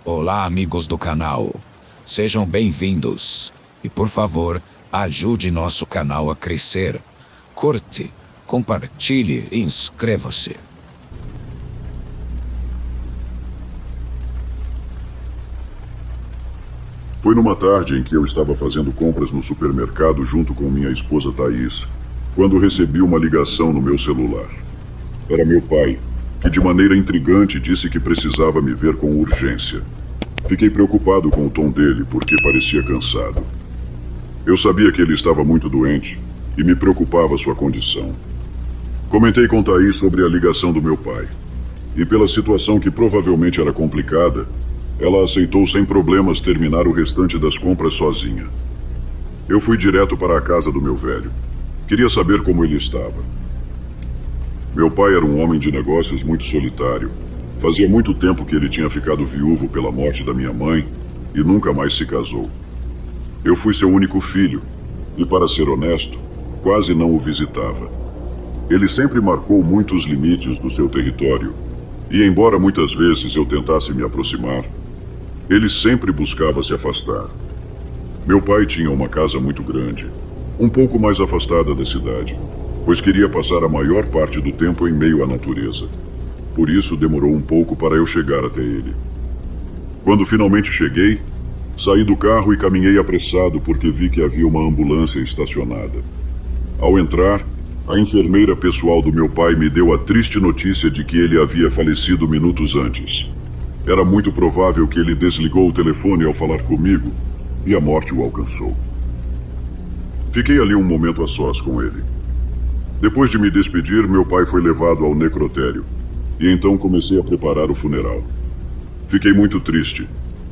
Olá, amigos do canal. Sejam bem-vindos. E por favor, ajude nosso canal a crescer. Curte, compartilhe e inscreva-se. Foi numa tarde em que eu estava fazendo compras no supermercado junto com minha esposa Thaís, quando recebi uma ligação no meu celular. Era meu pai, que de maneira intrigante disse que precisava me ver com urgência. Fiquei preocupado com o tom dele, porque parecia cansado. Eu sabia que ele estava muito doente e me preocupava sua condição. Comentei com Thaís sobre a ligação do meu pai. E pela situação que provavelmente era complicada, ela aceitou sem problemas terminar o restante das compras sozinha. Eu fui direto para a casa do meu velho. Queria saber como ele estava. Meu pai era um homem de negócios muito solitário. Fazia muito tempo que ele tinha ficado viúvo pela morte da minha mãe e nunca mais se casou. Eu fui seu único filho e, para ser honesto, quase não o visitava. Ele sempre marcou muitos limites do seu território e, embora muitas vezes eu tentasse me aproximar, ele sempre buscava se afastar. Meu pai tinha uma casa muito grande, um pouco mais afastada da cidade, pois queria passar a maior parte do tempo em meio à natureza. Por isso demorou um pouco para eu chegar até ele. Quando finalmente cheguei, saí do carro e caminhei apressado porque vi que havia uma ambulância estacionada. Ao entrar, a enfermeira pessoal do meu pai me deu a triste notícia de que ele havia falecido minutos antes. Era muito provável que ele desligou o telefone ao falar comigo e a morte o alcançou. Fiquei ali um momento a sós com ele. Depois de me despedir, meu pai foi levado ao necrotério e então comecei a preparar o funeral. Fiquei muito triste.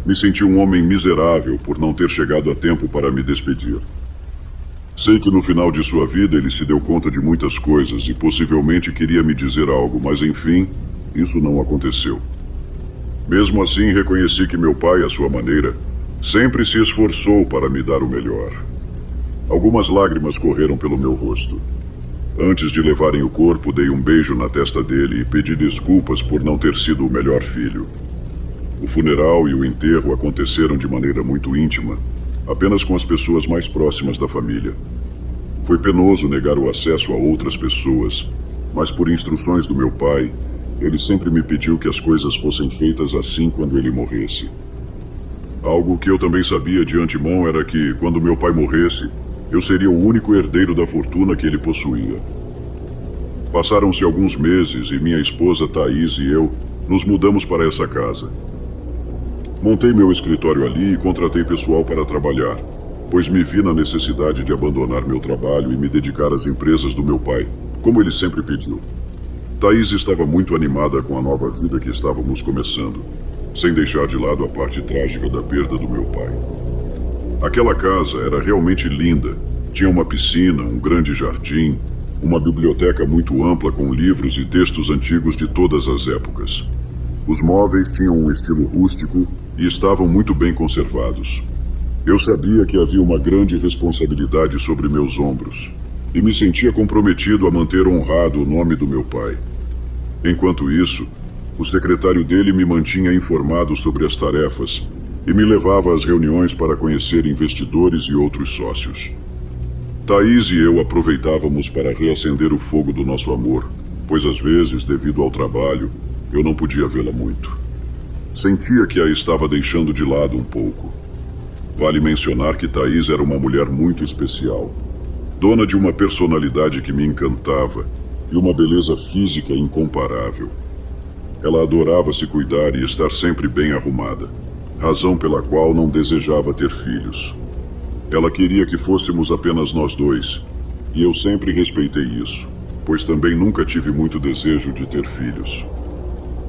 Me senti um homem miserável por não ter chegado a tempo para me despedir. Sei que no final de sua vida ele se deu conta de muitas coisas e possivelmente queria me dizer algo, mas enfim, isso não aconteceu. Mesmo assim, reconheci que meu pai, à sua maneira, sempre se esforçou para me dar o melhor. Algumas lágrimas correram pelo meu rosto. Antes de levarem o corpo, dei um beijo na testa dele e pedi desculpas por não ter sido o melhor filho. O funeral e o enterro aconteceram de maneira muito íntima, apenas com as pessoas mais próximas da família. Foi penoso negar o acesso a outras pessoas, mas por instruções do meu pai, ele sempre me pediu que as coisas fossem feitas assim quando ele morresse. Algo que eu também sabia de antemão era que, quando meu pai morresse, eu seria o único herdeiro da fortuna que ele possuía. Passaram-se alguns meses e minha esposa Thaís e eu nos mudamos para essa casa. Montei meu escritório ali e contratei pessoal para trabalhar, pois me vi na necessidade de abandonar meu trabalho e me dedicar às empresas do meu pai, como ele sempre pediu. Thaís estava muito animada com a nova vida que estávamos começando, sem deixar de lado a parte trágica da perda do meu pai. Aquela casa era realmente linda. Tinha uma piscina, um grande jardim, uma biblioteca muito ampla com livros e textos antigos de todas as épocas. Os móveis tinham um estilo rústico e estavam muito bem conservados. Eu sabia que havia uma grande responsabilidade sobre meus ombros e me sentia comprometido a manter honrado o nome do meu pai. Enquanto isso, o secretário dele me mantinha informado sobre as tarefas e me levava às reuniões para conhecer investidores e outros sócios. Thaís e eu aproveitávamos para reacender o fogo do nosso amor, pois às vezes, devido ao trabalho, eu não podia vê-la muito. Sentia que a estava deixando de lado um pouco. Vale mencionar que Thaís era uma mulher muito especial, dona de uma personalidade que me encantava e uma beleza física incomparável. Ela adorava se cuidar e estar sempre bem arrumada, razão pela qual não desejava ter filhos. Ela queria que fôssemos apenas nós dois, e eu sempre respeitei isso, pois também nunca tive muito desejo de ter filhos.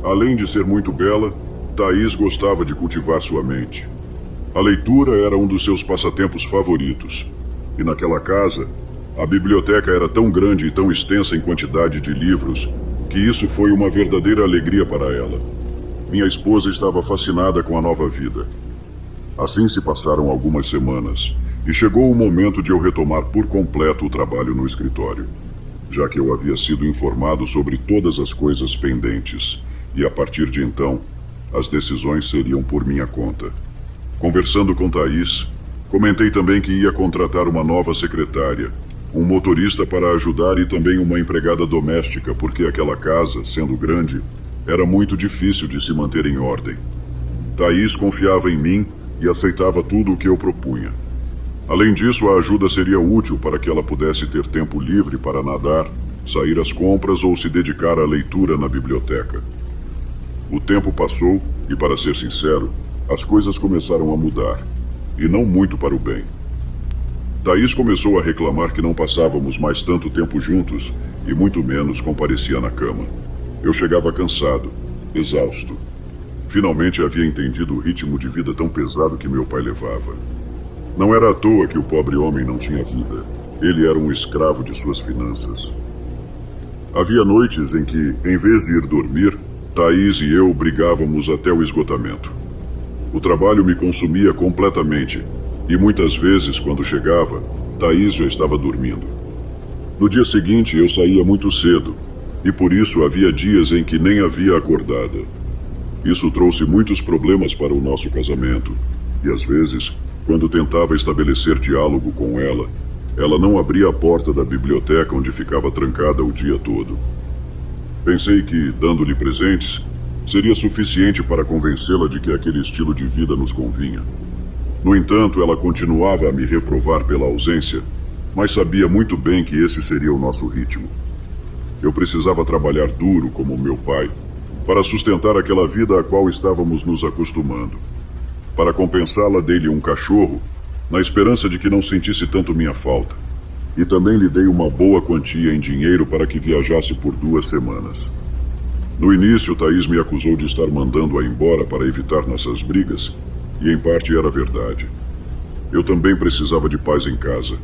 Além de ser muito bela, Thaís gostava de cultivar sua mente. A leitura era um dos seus passatempos favoritos, e naquela casa, a biblioteca era tão grande e tão extensa em quantidade de livros que isso foi uma verdadeira alegria para ela. Minha esposa estava fascinada com a nova vida. Assim se passaram algumas semanas e chegou o momento de eu retomar por completo o trabalho no escritório, já que eu havia sido informado sobre todas as coisas pendentes e, a partir de então, as decisões seriam por minha conta. Conversando com Thaís, comentei também que ia contratar uma nova secretária, um motorista para ajudar e também uma empregada doméstica, porque aquela casa, sendo grande, era muito difícil de se manter em ordem. Thaís confiava em mim e aceitava tudo o que eu propunha. Além disso, a ajuda seria útil para que ela pudesse ter tempo livre para nadar, sair às compras ou se dedicar à leitura na biblioteca. O tempo passou e, para ser sincero, as coisas começaram a mudar, e não muito para o bem. Thaís começou a reclamar que não passávamos mais tanto tempo juntos e muito menos comparecia na cama. Eu chegava cansado, exausto. Finalmente havia entendido o ritmo de vida tão pesado que meu pai levava. Não era à toa que o pobre homem não tinha vida. Ele era um escravo de suas finanças. Havia noites em que, em vez de ir dormir, Thaís e eu brigávamos até o esgotamento. O trabalho me consumia completamente e muitas vezes, quando chegava, Thaís já estava dormindo. No dia seguinte, eu saía muito cedo e por isso havia dias em que nem havia acordada. Isso trouxe muitos problemas para o nosso casamento e, às vezes, quando tentava estabelecer diálogo com ela, ela não abria a porta da biblioteca onde ficava trancada o dia todo. Pensei que, dando-lhe presentes, seria suficiente para convencê-la de que aquele estilo de vida nos convinha. No entanto, ela continuava a me reprovar pela ausência, mas sabia muito bem que esse seria o nosso ritmo. Eu precisava trabalhar duro como meu pai, para sustentar aquela vida a qual estávamos nos acostumando. Para compensá-la, dei-lhe um cachorro, na esperança de que não sentisse tanto minha falta. E também lhe dei uma boa quantia em dinheiro para que viajasse por 2 semanas. No início, Thaís me acusou de estar mandando-a embora para evitar nossas brigas, e em parte era verdade. Eu também precisava de paz em casa.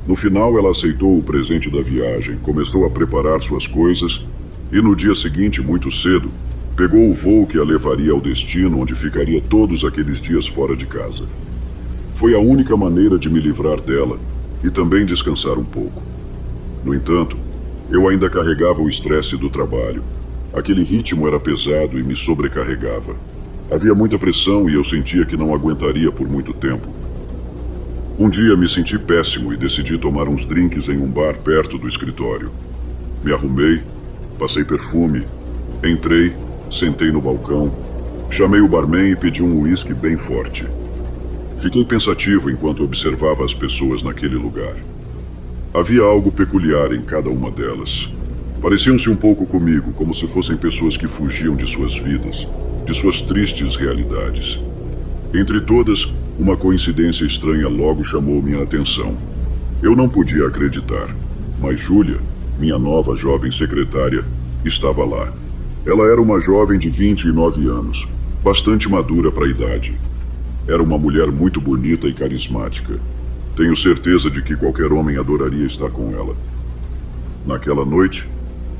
No final, ela aceitou o presente da viagem, começou a preparar suas coisas e no dia seguinte, muito cedo, pegou o voo que a levaria ao destino onde ficaria todos aqueles dias fora de casa. Foi a única maneira de me livrar dela e também descansar um pouco. No entanto, eu ainda carregava o estresse do trabalho. Aquele ritmo era pesado e me sobrecarregava. Havia muita pressão e eu sentia que não aguentaria por muito tempo. Um dia me senti péssimo e decidi tomar uns drinks em um bar perto do escritório. Me arrumei, passei perfume, entrei, sentei no balcão, chamei o barman e pedi um uísque bem forte. Fiquei pensativo enquanto observava as pessoas naquele lugar. Havia algo peculiar em cada uma delas. Pareciam-se um pouco comigo, como se fossem pessoas que fugiam de suas vidas, de suas tristes realidades. Entre todas, uma coincidência estranha logo chamou minha atenção. Eu não podia acreditar, mas Júlia, minha nova jovem secretária, estava lá. Ela era uma jovem de 29 anos, bastante madura para a idade. Era uma mulher muito bonita e carismática. Tenho certeza de que qualquer homem adoraria estar com ela. Naquela noite,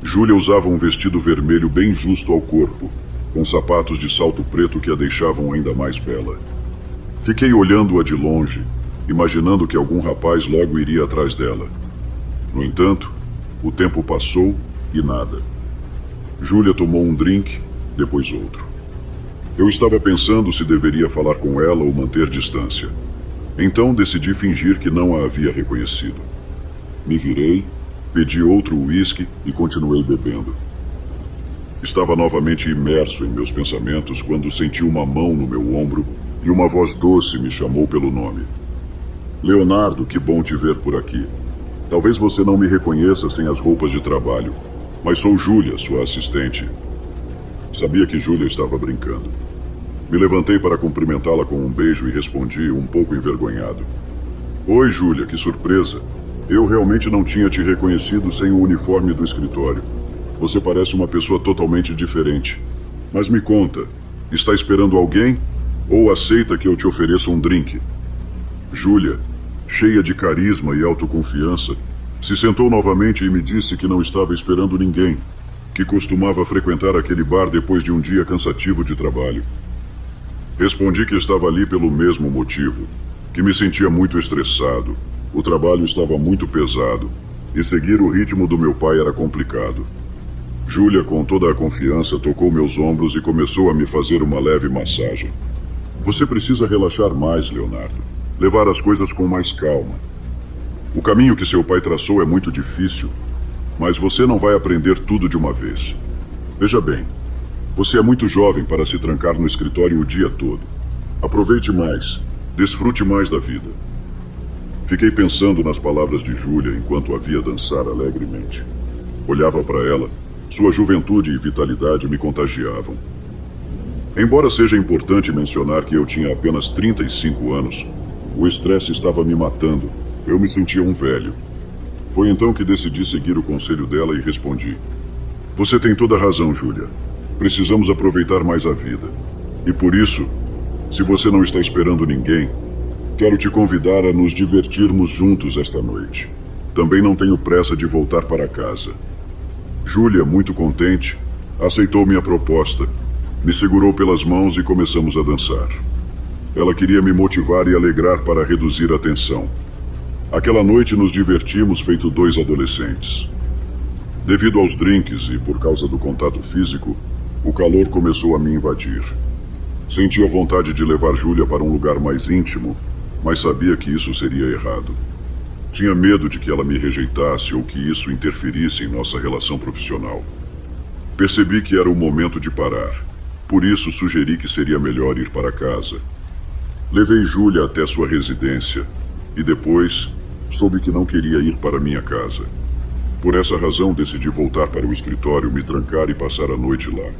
Júlia usava um vestido vermelho bem justo ao corpo, com sapatos de salto preto que a deixavam ainda mais bela. Fiquei olhando-a de longe, imaginando que algum rapaz logo iria atrás dela. No entanto, o tempo passou e nada. Júlia tomou um drink, depois outro. Eu estava pensando se deveria falar com ela ou manter distância. Então decidi fingir que não a havia reconhecido. Me virei, pedi outro uísque e continuei bebendo. Estava novamente imerso em meus pensamentos quando senti uma mão no meu ombro e uma voz doce me chamou pelo nome. Leonardo, que bom te ver por aqui. Talvez você não me reconheça sem as roupas de trabalho, mas sou Júlia, sua assistente. Sabia que Júlia estava brincando. Me levantei para cumprimentá-la com um beijo e respondi, um pouco envergonhado. Oi, Júlia, que surpresa. Eu realmente não tinha te reconhecido sem o uniforme do escritório. Você parece uma pessoa totalmente diferente. Mas me conta, está esperando alguém ou aceita que eu te ofereça um drink? Júlia, cheia de carisma e autoconfiança, se sentou novamente e me disse que não estava esperando ninguém, que costumava frequentar aquele bar depois de um dia cansativo de trabalho. Respondi que estava ali pelo mesmo motivo, que me sentia muito estressado, o trabalho estava muito pesado e seguir o ritmo do meu pai era complicado. Júlia, com toda a confiança, tocou meus ombros e começou a me fazer uma leve massagem. Você precisa relaxar mais, Leonardo. Levar as coisas com mais calma. O caminho que seu pai traçou é muito difícil, mas você não vai aprender tudo de uma vez. Veja bem, você é muito jovem para se trancar no escritório o dia todo. Aproveite mais, desfrute mais da vida. Fiquei pensando nas palavras de Júlia enquanto a via dançar alegremente. Olhava para ela, sua juventude e vitalidade me contagiavam. Embora seja importante mencionar que eu tinha apenas 35 anos, o estresse estava me matando. Eu me sentia um velho. Foi então que decidi seguir o conselho dela e respondi: Você tem toda a razão, Júlia. Precisamos aproveitar mais a vida. E por isso, se você não está esperando ninguém, quero te convidar a nos divertirmos juntos esta noite. Também não tenho pressa de voltar para casa. Júlia, muito contente, aceitou minha proposta, me segurou pelas mãos e começamos a dançar. Ela queria me motivar e alegrar para reduzir a tensão. Aquela noite nos divertimos feito dois adolescentes. Devido aos drinks e por causa do contato físico, o calor começou a me invadir. Senti a vontade de levar Júlia para um lugar mais íntimo, mas sabia que isso seria errado. Tinha medo de que ela me rejeitasse ou que isso interferisse em nossa relação profissional. Percebi que era o momento de parar. Por isso sugeri que seria melhor ir para casa. Levei Júlia até sua residência e depois soube que não queria ir para minha casa. Por essa razão decidi voltar para o escritório, me trancar e passar a noite lá.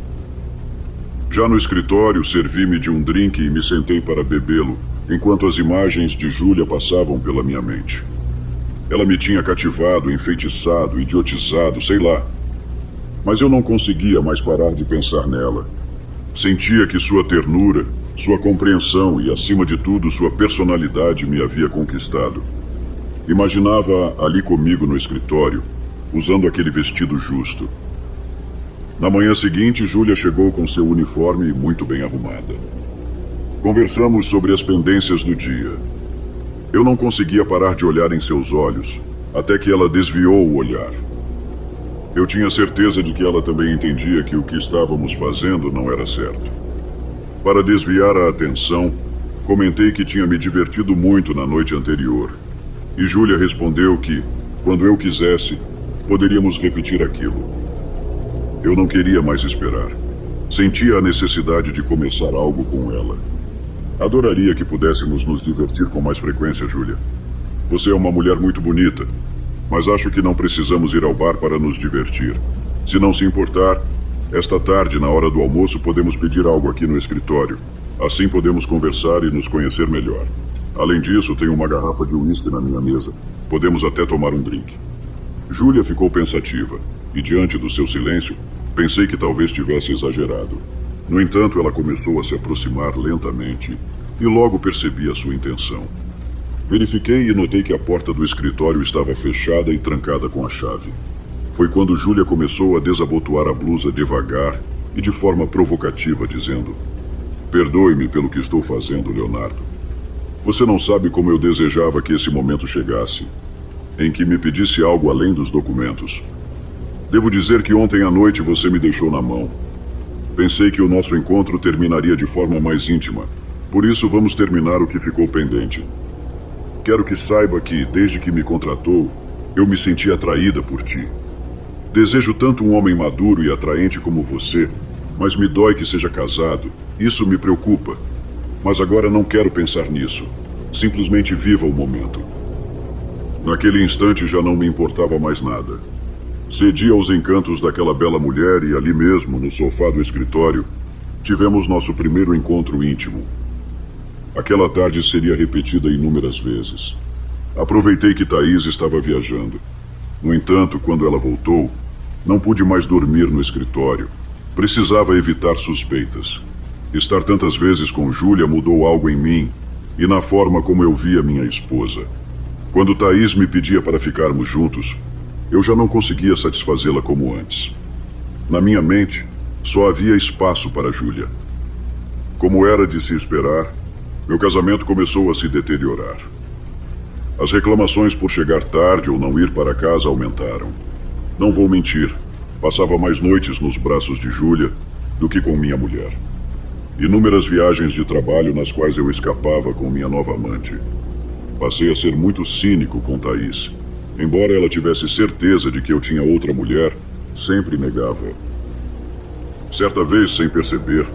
Já no escritório, servi-me de um drink e me sentei para bebê-lo, enquanto as imagens de Júlia passavam pela minha mente. Ela me tinha cativado, enfeitiçado, idiotizado, sei lá. Mas eu não conseguia mais parar de pensar nela. Sentia que sua ternura, sua compreensão e, acima de tudo, sua personalidade me havia conquistado. Imaginava ali comigo no escritório, usando aquele vestido justo. Na manhã seguinte, Júlia chegou com seu uniforme muito bem arrumada. Conversamos sobre as pendências do dia. Eu não conseguia parar de olhar em seus olhos, até que ela desviou o olhar. Eu tinha certeza de que ela também entendia que o que estávamos fazendo não era certo. Para desviar a atenção, comentei que tinha me divertido muito na noite anterior. E Júlia respondeu que, quando eu quisesse, poderíamos repetir aquilo. Eu não queria mais esperar. Sentia a necessidade de começar algo com ela. Adoraria que pudéssemos nos divertir com mais frequência, Júlia. Você é uma mulher muito bonita, mas acho que não precisamos ir ao bar para nos divertir. Se não se importar, esta tarde, na hora do almoço, podemos pedir algo aqui no escritório. Assim podemos conversar e nos conhecer melhor. Além disso, tenho uma garrafa de uísque na minha mesa. Podemos até tomar um drink. Júlia ficou pensativa, e diante do seu silêncio, pensei que talvez tivesse exagerado. No entanto, ela começou a se aproximar lentamente, e logo percebi a sua intenção. Verifiquei e notei que a porta do escritório estava fechada e trancada com a chave. Foi quando Júlia começou a desabotoar a blusa devagar e de forma provocativa, dizendo: Perdoe-me pelo que estou fazendo, Leonardo. Você não sabe como eu desejava que esse momento chegasse, em que me pedisse algo além dos documentos. Devo dizer que ontem à noite você me deixou na mão. Pensei que o nosso encontro terminaria de forma mais íntima, por isso vamos terminar o que ficou pendente. Quero que saiba que, desde que me contratou, eu me senti atraída por ti. Desejo tanto um homem maduro e atraente como você, mas me dói que seja casado. Isso me preocupa. Mas agora não quero pensar nisso. Simplesmente viva o momento. Naquele instante já não me importava mais nada. Cedi aos encantos daquela bela mulher e ali mesmo, no sofá do escritório, tivemos nosso primeiro encontro íntimo. Aquela tarde seria repetida inúmeras vezes. Aproveitei que Thaís estava viajando. No entanto, quando ela voltou, não pude mais dormir no escritório. Precisava evitar suspeitas. Estar tantas vezes com Júlia mudou algo em mim e na forma como eu via minha esposa. Quando Thaís me pedia para ficarmos juntos, eu já não conseguia satisfazê-la como antes. Na minha mente, só havia espaço para Júlia. Como era de se esperar, meu casamento começou a se deteriorar. As reclamações por chegar tarde ou não ir para casa aumentaram. Não vou mentir, Passava mais noites nos braços de Júlia do que com minha mulher. Inúmeras viagens de trabalho nas quais eu escapava com minha nova amante. Passei a ser muito cínico com Thaís. Embora ela tivesse certeza de que eu tinha outra mulher, sempre negava. Certa vez, sem perceber,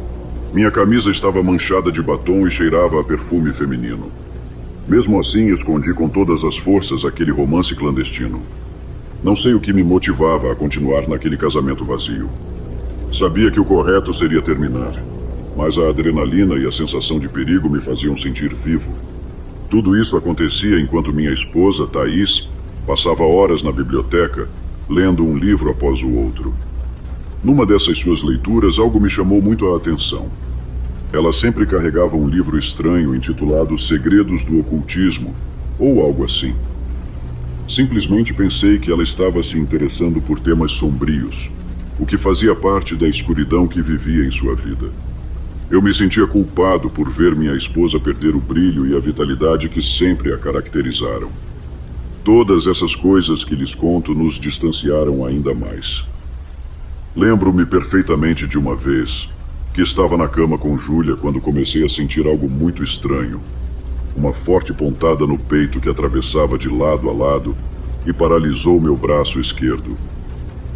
minha camisa estava manchada de batom e cheirava a perfume feminino. Mesmo assim, escondi com todas as forças aquele romance clandestino. Não sei o que me motivava a continuar naquele casamento vazio. Sabia que o correto seria terminar, mas a adrenalina e a sensação de perigo me faziam sentir vivo. Tudo isso acontecia enquanto minha esposa, Thaís, passava horas na biblioteca, lendo um livro após o outro. Numa dessas suas leituras, algo me chamou muito a atenção. Ela sempre carregava um livro estranho intitulado Segredos do Ocultismo, ou algo assim. Simplesmente pensei que ela estava se interessando por temas sombrios, o que fazia parte da escuridão que vivia em sua vida. Eu me sentia culpado por ver minha esposa perder o brilho e a vitalidade que sempre a caracterizaram. Todas essas coisas que lhes conto nos distanciaram ainda mais. Lembro-me perfeitamente de uma vez que estava na cama com Júlia quando comecei a sentir algo muito estranho. Uma forte pontada no peito que atravessava de lado a lado e paralisou meu braço esquerdo.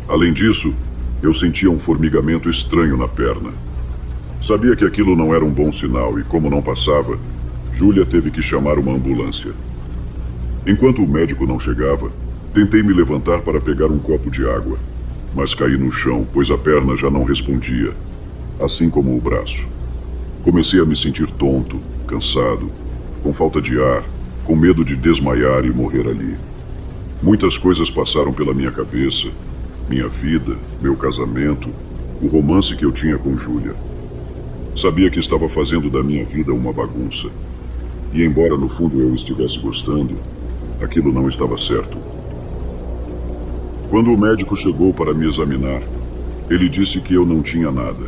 Além disso, eu sentia um formigamento estranho na perna. Sabia que aquilo não era um bom sinal e, como não passava, Júlia teve que chamar uma ambulância. Enquanto o médico não chegava, tentei me levantar para pegar um copo de água, mas caí no chão, pois a perna já não respondia, assim como o braço. Comecei a me sentir tonto, cansado, com falta de ar, com medo de desmaiar e morrer ali. Muitas coisas passaram pela minha cabeça, minha vida, meu casamento, o romance que eu tinha com Júlia. Sabia que estava fazendo da minha vida uma bagunça. E embora no fundo eu estivesse gostando, aquilo não estava certo. Quando o médico chegou para me examinar, ele disse que eu não tinha nada.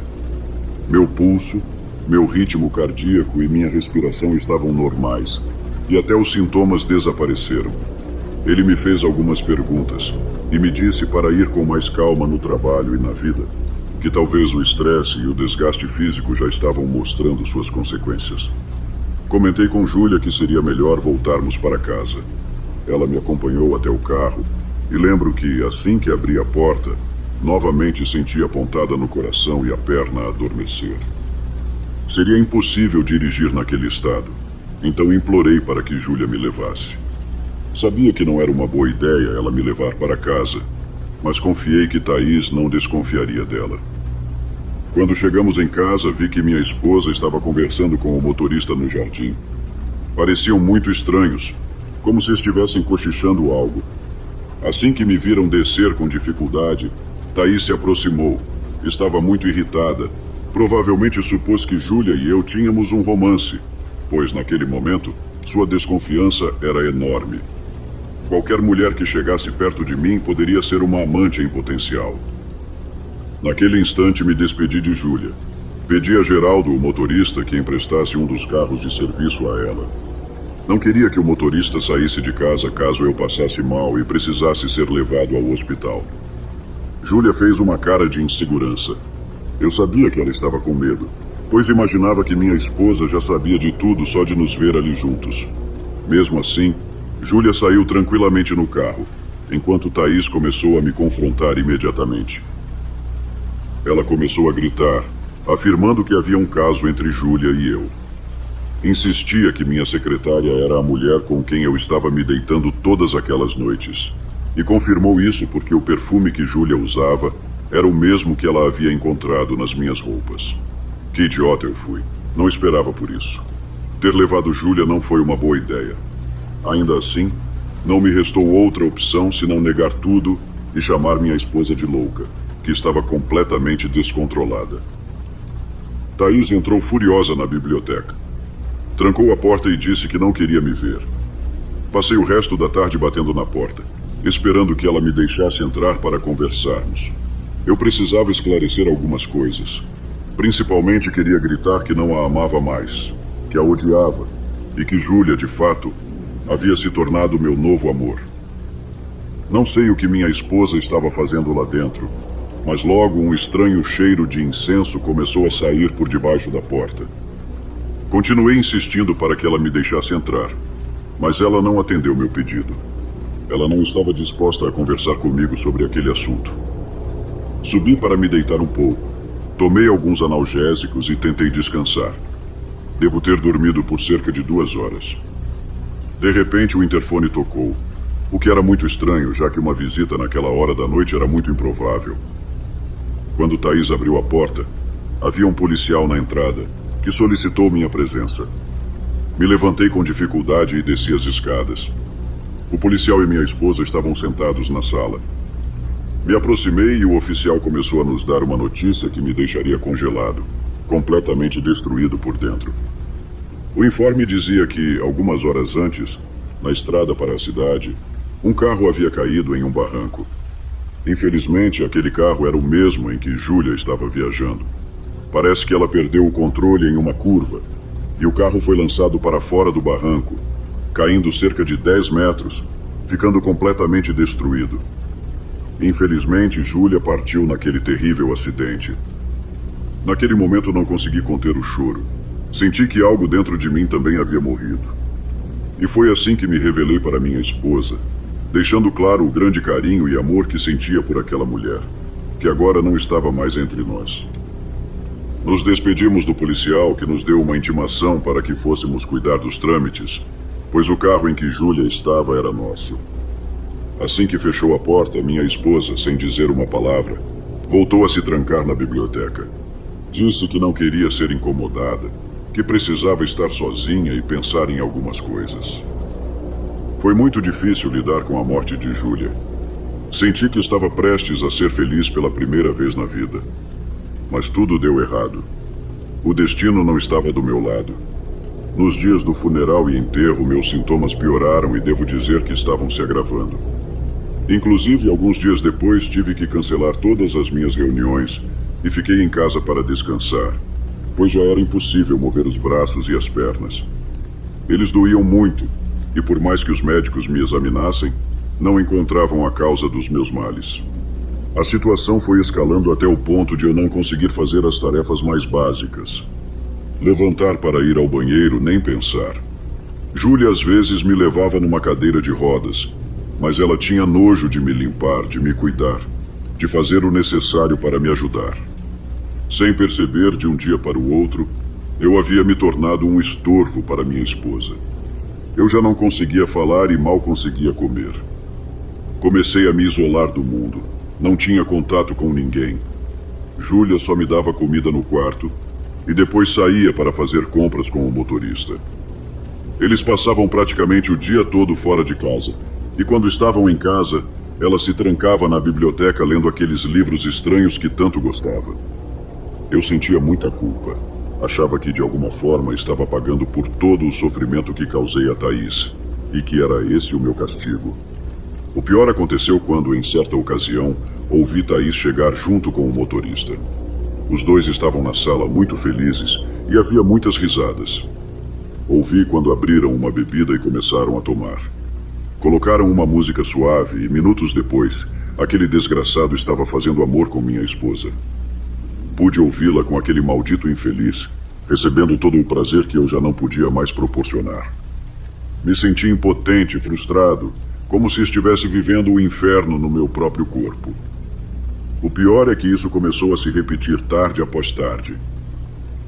Meu pulso, meu ritmo cardíaco e minha respiração estavam normais, e até os sintomas desapareceram. Ele me fez algumas perguntas e me disse para ir com mais calma no trabalho e na vida, que talvez o estresse e o desgaste físico já estavam mostrando suas consequências. Comentei com Júlia que seria melhor voltarmos para casa. Ela me acompanhou até o carro e lembro que, assim que abri a porta, novamente senti a pontada no coração e a perna adormecer. Seria impossível dirigir naquele estado, então implorei para que Júlia me levasse. Sabia que não era uma boa ideia ela me levar para casa, mas confiei que Thaís não desconfiaria dela. Quando chegamos em casa, vi que minha esposa estava conversando com o motorista no jardim. Pareciam muito estranhos, como se estivessem cochichando algo. Assim que me viram descer com dificuldade, Thaís se aproximou. Estava muito irritada. Provavelmente supôs que Júlia e eu tínhamos um romance, pois naquele momento sua desconfiança era enorme. Qualquer mulher que chegasse perto de mim poderia ser uma amante em potencial. Naquele instante me despedi de Júlia. Pedi a Geraldo, o motorista, que emprestasse um dos carros de serviço a ela. Não queria que o motorista saísse de casa caso eu passasse mal e precisasse ser levado ao hospital. Júlia fez uma cara de insegurança. Eu sabia que ela estava com medo, pois imaginava que minha esposa já sabia de tudo só de nos ver ali juntos. Mesmo assim, Júlia saiu tranquilamente no carro, enquanto Thaís começou a me confrontar imediatamente. Ela começou a gritar, afirmando que havia um caso entre Júlia e eu. Insistia que minha secretária era a mulher com quem eu estava me deitando todas aquelas noites. E confirmou isso porque o perfume que Júlia usava era o mesmo que ela havia encontrado nas minhas roupas. Que idiota eu fui. Não esperava por isso. Ter levado Júlia não foi uma boa ideia. Ainda assim, não me restou outra opção senão negar tudo e chamar minha esposa de louca, que estava completamente descontrolada. Thaís entrou furiosa na biblioteca. Trancou a porta e disse que não queria me ver. Passei o resto da tarde batendo na porta, esperando que ela me deixasse entrar para conversarmos. Eu precisava esclarecer algumas coisas. Principalmente queria gritar que não a amava mais, que a odiava e que Júlia, de fato, havia se tornado meu novo amor. Não sei o que minha esposa estava fazendo lá dentro, mas logo um estranho cheiro de incenso começou a sair por debaixo da porta. Continuei insistindo para que ela me deixasse entrar, mas ela não atendeu meu pedido. Ela não estava disposta a conversar comigo sobre aquele assunto. Subi para me deitar um pouco. Tomei alguns analgésicos e tentei descansar. Devo ter dormido por cerca de 2 horas. De repente, o interfone tocou, o que era muito estranho, já que uma visita naquela hora da noite era muito improvável. Quando Thaís abriu a porta, havia um policial na entrada que solicitou minha presença. Me levantei com dificuldade e desci as escadas. O policial e minha esposa estavam sentados na sala. Me aproximei e o oficial começou a nos dar uma notícia que me deixaria congelado, completamente destruído por dentro. O informe dizia que, algumas horas antes, na estrada para a cidade, um carro havia caído em um barranco. Infelizmente, aquele carro era o mesmo em que Júlia estava viajando. Parece que ela perdeu o controle em uma curva, e o carro foi lançado para fora do barranco, caindo cerca de 10 metros, ficando completamente destruído. Infelizmente, Júlia partiu naquele terrível acidente. Naquele momento não consegui conter o choro. Senti que algo dentro de mim também havia morrido. E foi assim que me revelei para minha esposa, deixando claro o grande carinho e amor que sentia por aquela mulher, que agora não estava mais entre nós. Nos despedimos do policial, que nos deu uma intimação para que fôssemos cuidar dos trâmites, pois o carro em que Júlia estava era nosso. Assim que fechou a porta, minha esposa, sem dizer uma palavra, voltou a se trancar na biblioteca. Disse que não queria ser incomodada, que precisava estar sozinha e pensar em algumas coisas. Foi muito difícil lidar com a morte de Júlia. Senti que estava prestes a ser feliz pela primeira vez na vida. Mas tudo deu errado. O destino não estava do meu lado. Nos dias do funeral e enterro, meus sintomas pioraram e devo dizer que estavam se agravando. Inclusive, alguns dias depois, tive que cancelar todas as minhas reuniões e fiquei em casa para descansar, pois já era impossível mover os braços e as pernas. Eles doíam muito, e por mais que os médicos me examinassem, não encontravam a causa dos meus males. A situação foi escalando até o ponto de eu não conseguir fazer as tarefas mais básicas. Levantar para ir ao banheiro, nem pensar. Júlia às vezes me levava numa cadeira de rodas, mas ela tinha nojo de me limpar, de me cuidar, de fazer o necessário para me ajudar. Sem perceber, de um dia para o outro, eu havia me tornado um estorvo para minha esposa. Eu já não conseguia falar e mal conseguia comer. Comecei a me isolar do mundo. Não tinha contato com ninguém. Júlia só me dava comida no quarto e depois saía para fazer compras com o motorista. Eles passavam praticamente o dia todo fora de casa, e quando estavam em casa, ela se trancava na biblioteca lendo aqueles livros estranhos que tanto gostava. Eu sentia muita culpa. Achava que de alguma forma estava pagando por todo o sofrimento que causei a Thaís, e que era esse o meu castigo. O pior aconteceu quando, em certa ocasião, ouvi Thaís chegar junto com o motorista. Os dois estavam na sala muito felizes e havia muitas risadas. Ouvi quando abriram uma bebida e começaram a tomar. Colocaram uma música suave e, minutos depois, aquele desgraçado estava fazendo amor com minha esposa. Pude ouvi-la com aquele maldito infeliz, recebendo todo o prazer que eu já não podia mais proporcionar. Me senti impotente, frustrado, como se estivesse vivendo o inferno no meu próprio corpo. O pior é que isso começou a se repetir tarde após tarde.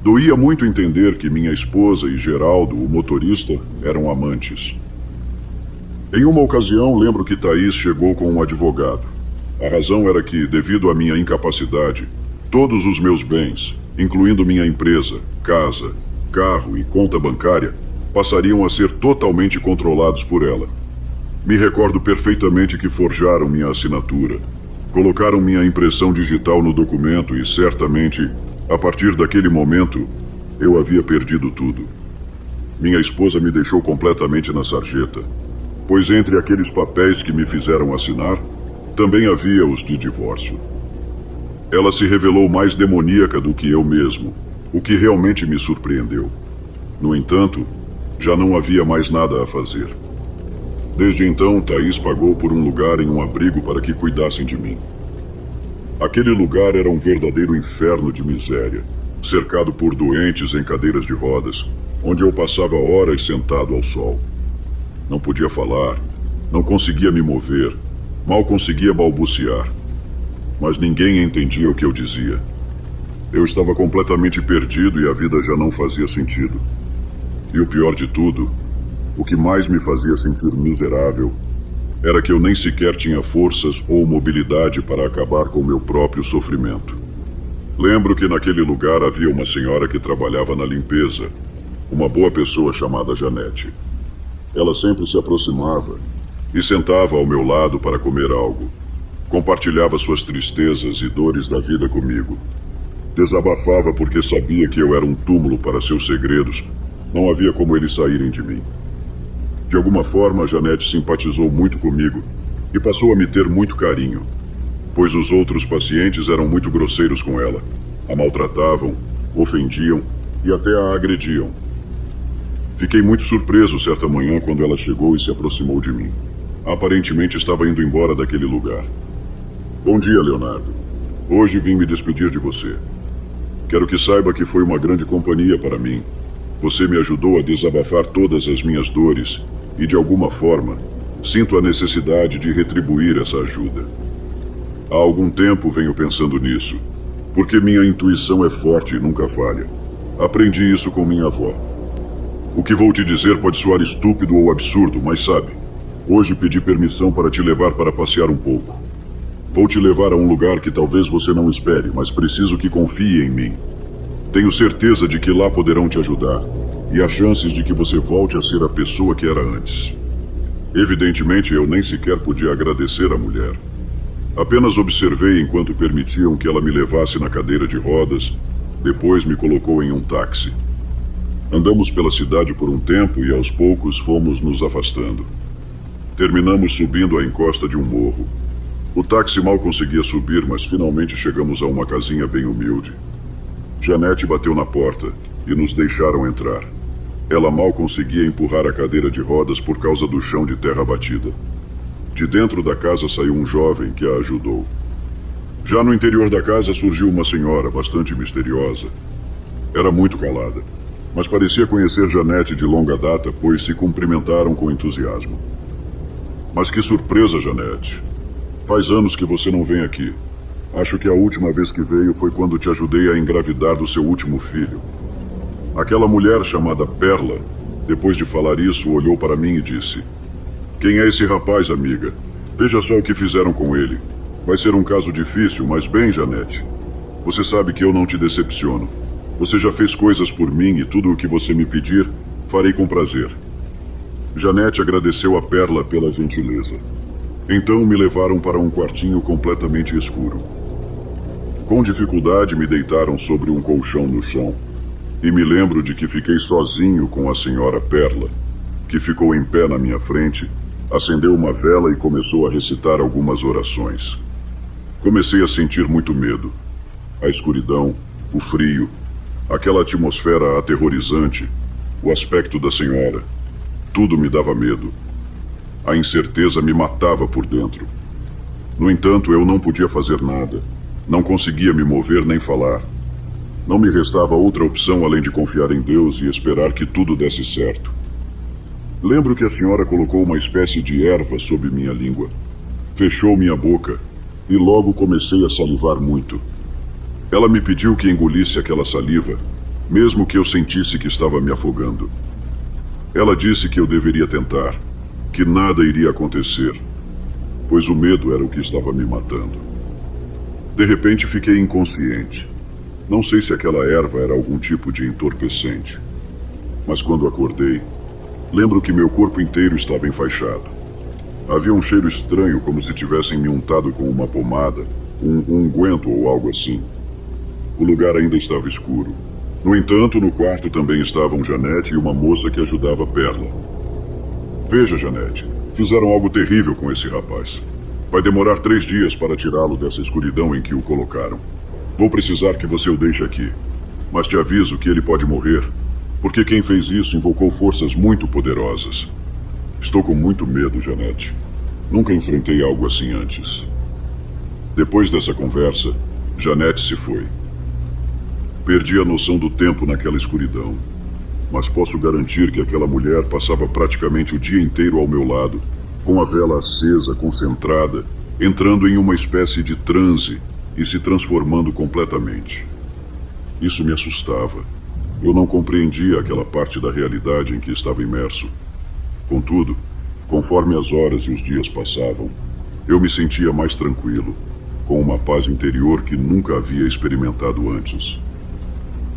Doía muito entender que minha esposa e Geraldo, o motorista, eram amantes. Em uma ocasião, lembro que Thaís chegou com um advogado. A razão era que, devido à minha incapacidade, todos os meus bens, incluindo minha empresa, casa, carro e conta bancária, passariam a ser totalmente controlados por ela. Me recordo perfeitamente que forjaram minha assinatura, colocaram minha impressão digital no documento e, certamente, a partir daquele momento, eu havia perdido tudo. Minha esposa me deixou completamente na sarjeta, pois entre aqueles papéis que me fizeram assinar, também havia os de divórcio. Ela se revelou mais demoníaca do que eu mesmo, o que realmente me surpreendeu. No entanto, já não havia mais nada a fazer. Desde então, Thaís pagou por um lugar em um abrigo para que cuidassem de mim. Aquele lugar era um verdadeiro inferno de miséria, cercado por doentes em cadeiras de rodas, onde eu passava horas sentado ao sol. Não podia falar, não conseguia me mover, mal conseguia balbuciar. Mas ninguém entendia o que eu dizia. Eu estava completamente perdido e a vida já não fazia sentido. E o pior de tudo, o que mais me fazia sentir miserável, era que eu nem sequer tinha forças ou mobilidade para acabar com meu próprio sofrimento. Lembro que naquele lugar havia uma senhora que trabalhava na limpeza, uma boa pessoa chamada Janete. Ela sempre se aproximava e sentava ao meu lado para comer algo. Compartilhava suas tristezas e dores da vida comigo. Desabafava porque sabia que eu era um túmulo para seus segredos. Não havia como eles saírem de mim. De alguma forma, a Janete simpatizou muito comigo e passou a me ter muito carinho, pois os outros pacientes eram muito grosseiros com ela. A maltratavam, ofendiam e até a agrediam. Fiquei muito surpreso certa manhã quando ela chegou e se aproximou de mim. Aparentemente estava indo embora daquele lugar. Bom dia, Leonardo. Hoje vim me despedir de você. Quero que saiba que foi uma grande companhia para mim. Você me ajudou a desabafar todas as minhas dores e, de alguma forma, sinto a necessidade de retribuir essa ajuda. Há algum tempo venho pensando nisso, porque minha intuição é forte e nunca falha. Aprendi isso com minha avó. O que vou te dizer pode soar estúpido ou absurdo, mas sabe, hoje pedi permissão para te levar para passear um pouco. Vou te levar a um lugar que talvez você não espere, mas preciso que confie em mim. Tenho certeza de que lá poderão te ajudar, e há chances de que você volte a ser a pessoa que era antes. Evidentemente, eu nem sequer podia agradecer à mulher. Apenas observei enquanto permitiam que ela me levasse na cadeira de rodas, depois me colocou em um táxi. Andamos pela cidade por um tempo e aos poucos fomos nos afastando. Terminamos subindo a encosta de um morro. O táxi mal conseguia subir, mas finalmente chegamos a uma casinha bem humilde. Janete bateu na porta e nos deixaram entrar. Ela mal conseguia empurrar a cadeira de rodas por causa do chão de terra batida. De dentro da casa saiu um jovem que a ajudou. Já no interior da casa surgiu uma senhora bastante misteriosa. Era muito calada, mas parecia conhecer Janete de longa data, pois se cumprimentaram com entusiasmo. Mas que surpresa, Janete! Faz anos que você não vem aqui. Acho que a última vez que veio foi quando te ajudei a engravidar do seu último filho. Aquela mulher chamada Perla, depois de falar isso, olhou para mim e disse: "Quem é esse rapaz, amiga? Veja só o que fizeram com ele. Vai ser um caso difícil, mas bem, Janete. Você sabe que eu não te decepciono. Você já fez coisas por mim e tudo o que você me pedir, farei com prazer." Janete agradeceu a Perla pela gentileza. Então me levaram para um quartinho completamente escuro. Com dificuldade me deitaram sobre um colchão no chão, e me lembro de que fiquei sozinho com a senhora Perla, que ficou em pé na minha frente, acendeu uma vela e começou a recitar algumas orações. Comecei a sentir muito medo. A escuridão, o frio, aquela atmosfera aterrorizante, o aspecto da senhora, tudo me dava medo. A incerteza me matava por dentro. No entanto, eu não podia fazer nada. Não conseguia me mover nem falar. Não me restava outra opção além de confiar em Deus e esperar que tudo desse certo. Lembro que a senhora colocou uma espécie de erva sob minha língua. Fechou minha boca e logo comecei a salivar muito. Ela me pediu que engolisse aquela saliva, mesmo que eu sentisse que estava me afogando. Ela disse que eu deveria tentar, que nada iria acontecer, pois o medo era o que estava me matando. De repente fiquei inconsciente. Não sei se aquela erva era algum tipo de entorpecente, mas quando acordei, lembro que meu corpo inteiro estava enfaixado. Havia um cheiro estranho, como se tivessem me untado com uma pomada, um unguento ou algo assim. O lugar ainda estava escuro. No entanto, no quarto também estavam Janete e uma moça que ajudava Perla. Veja, Janete, fizeram algo terrível com esse rapaz. Vai demorar 3 dias para tirá-lo dessa escuridão em que o colocaram. Vou precisar que você o deixe aqui, mas te aviso que ele pode morrer, porque quem fez isso invocou forças muito poderosas. Estou com muito medo, Janete. Nunca enfrentei algo assim antes. Depois dessa conversa, Janete se foi. Perdi a noção do tempo naquela escuridão, mas posso garantir que aquela mulher passava praticamente o dia inteiro ao meu lado, com a vela acesa, concentrada, entrando em uma espécie de transe e se transformando completamente. Isso me assustava. Eu não compreendia aquela parte da realidade em que estava imerso. Contudo, conforme as horas e os dias passavam, eu me sentia mais tranquilo, com uma paz interior que nunca havia experimentado antes.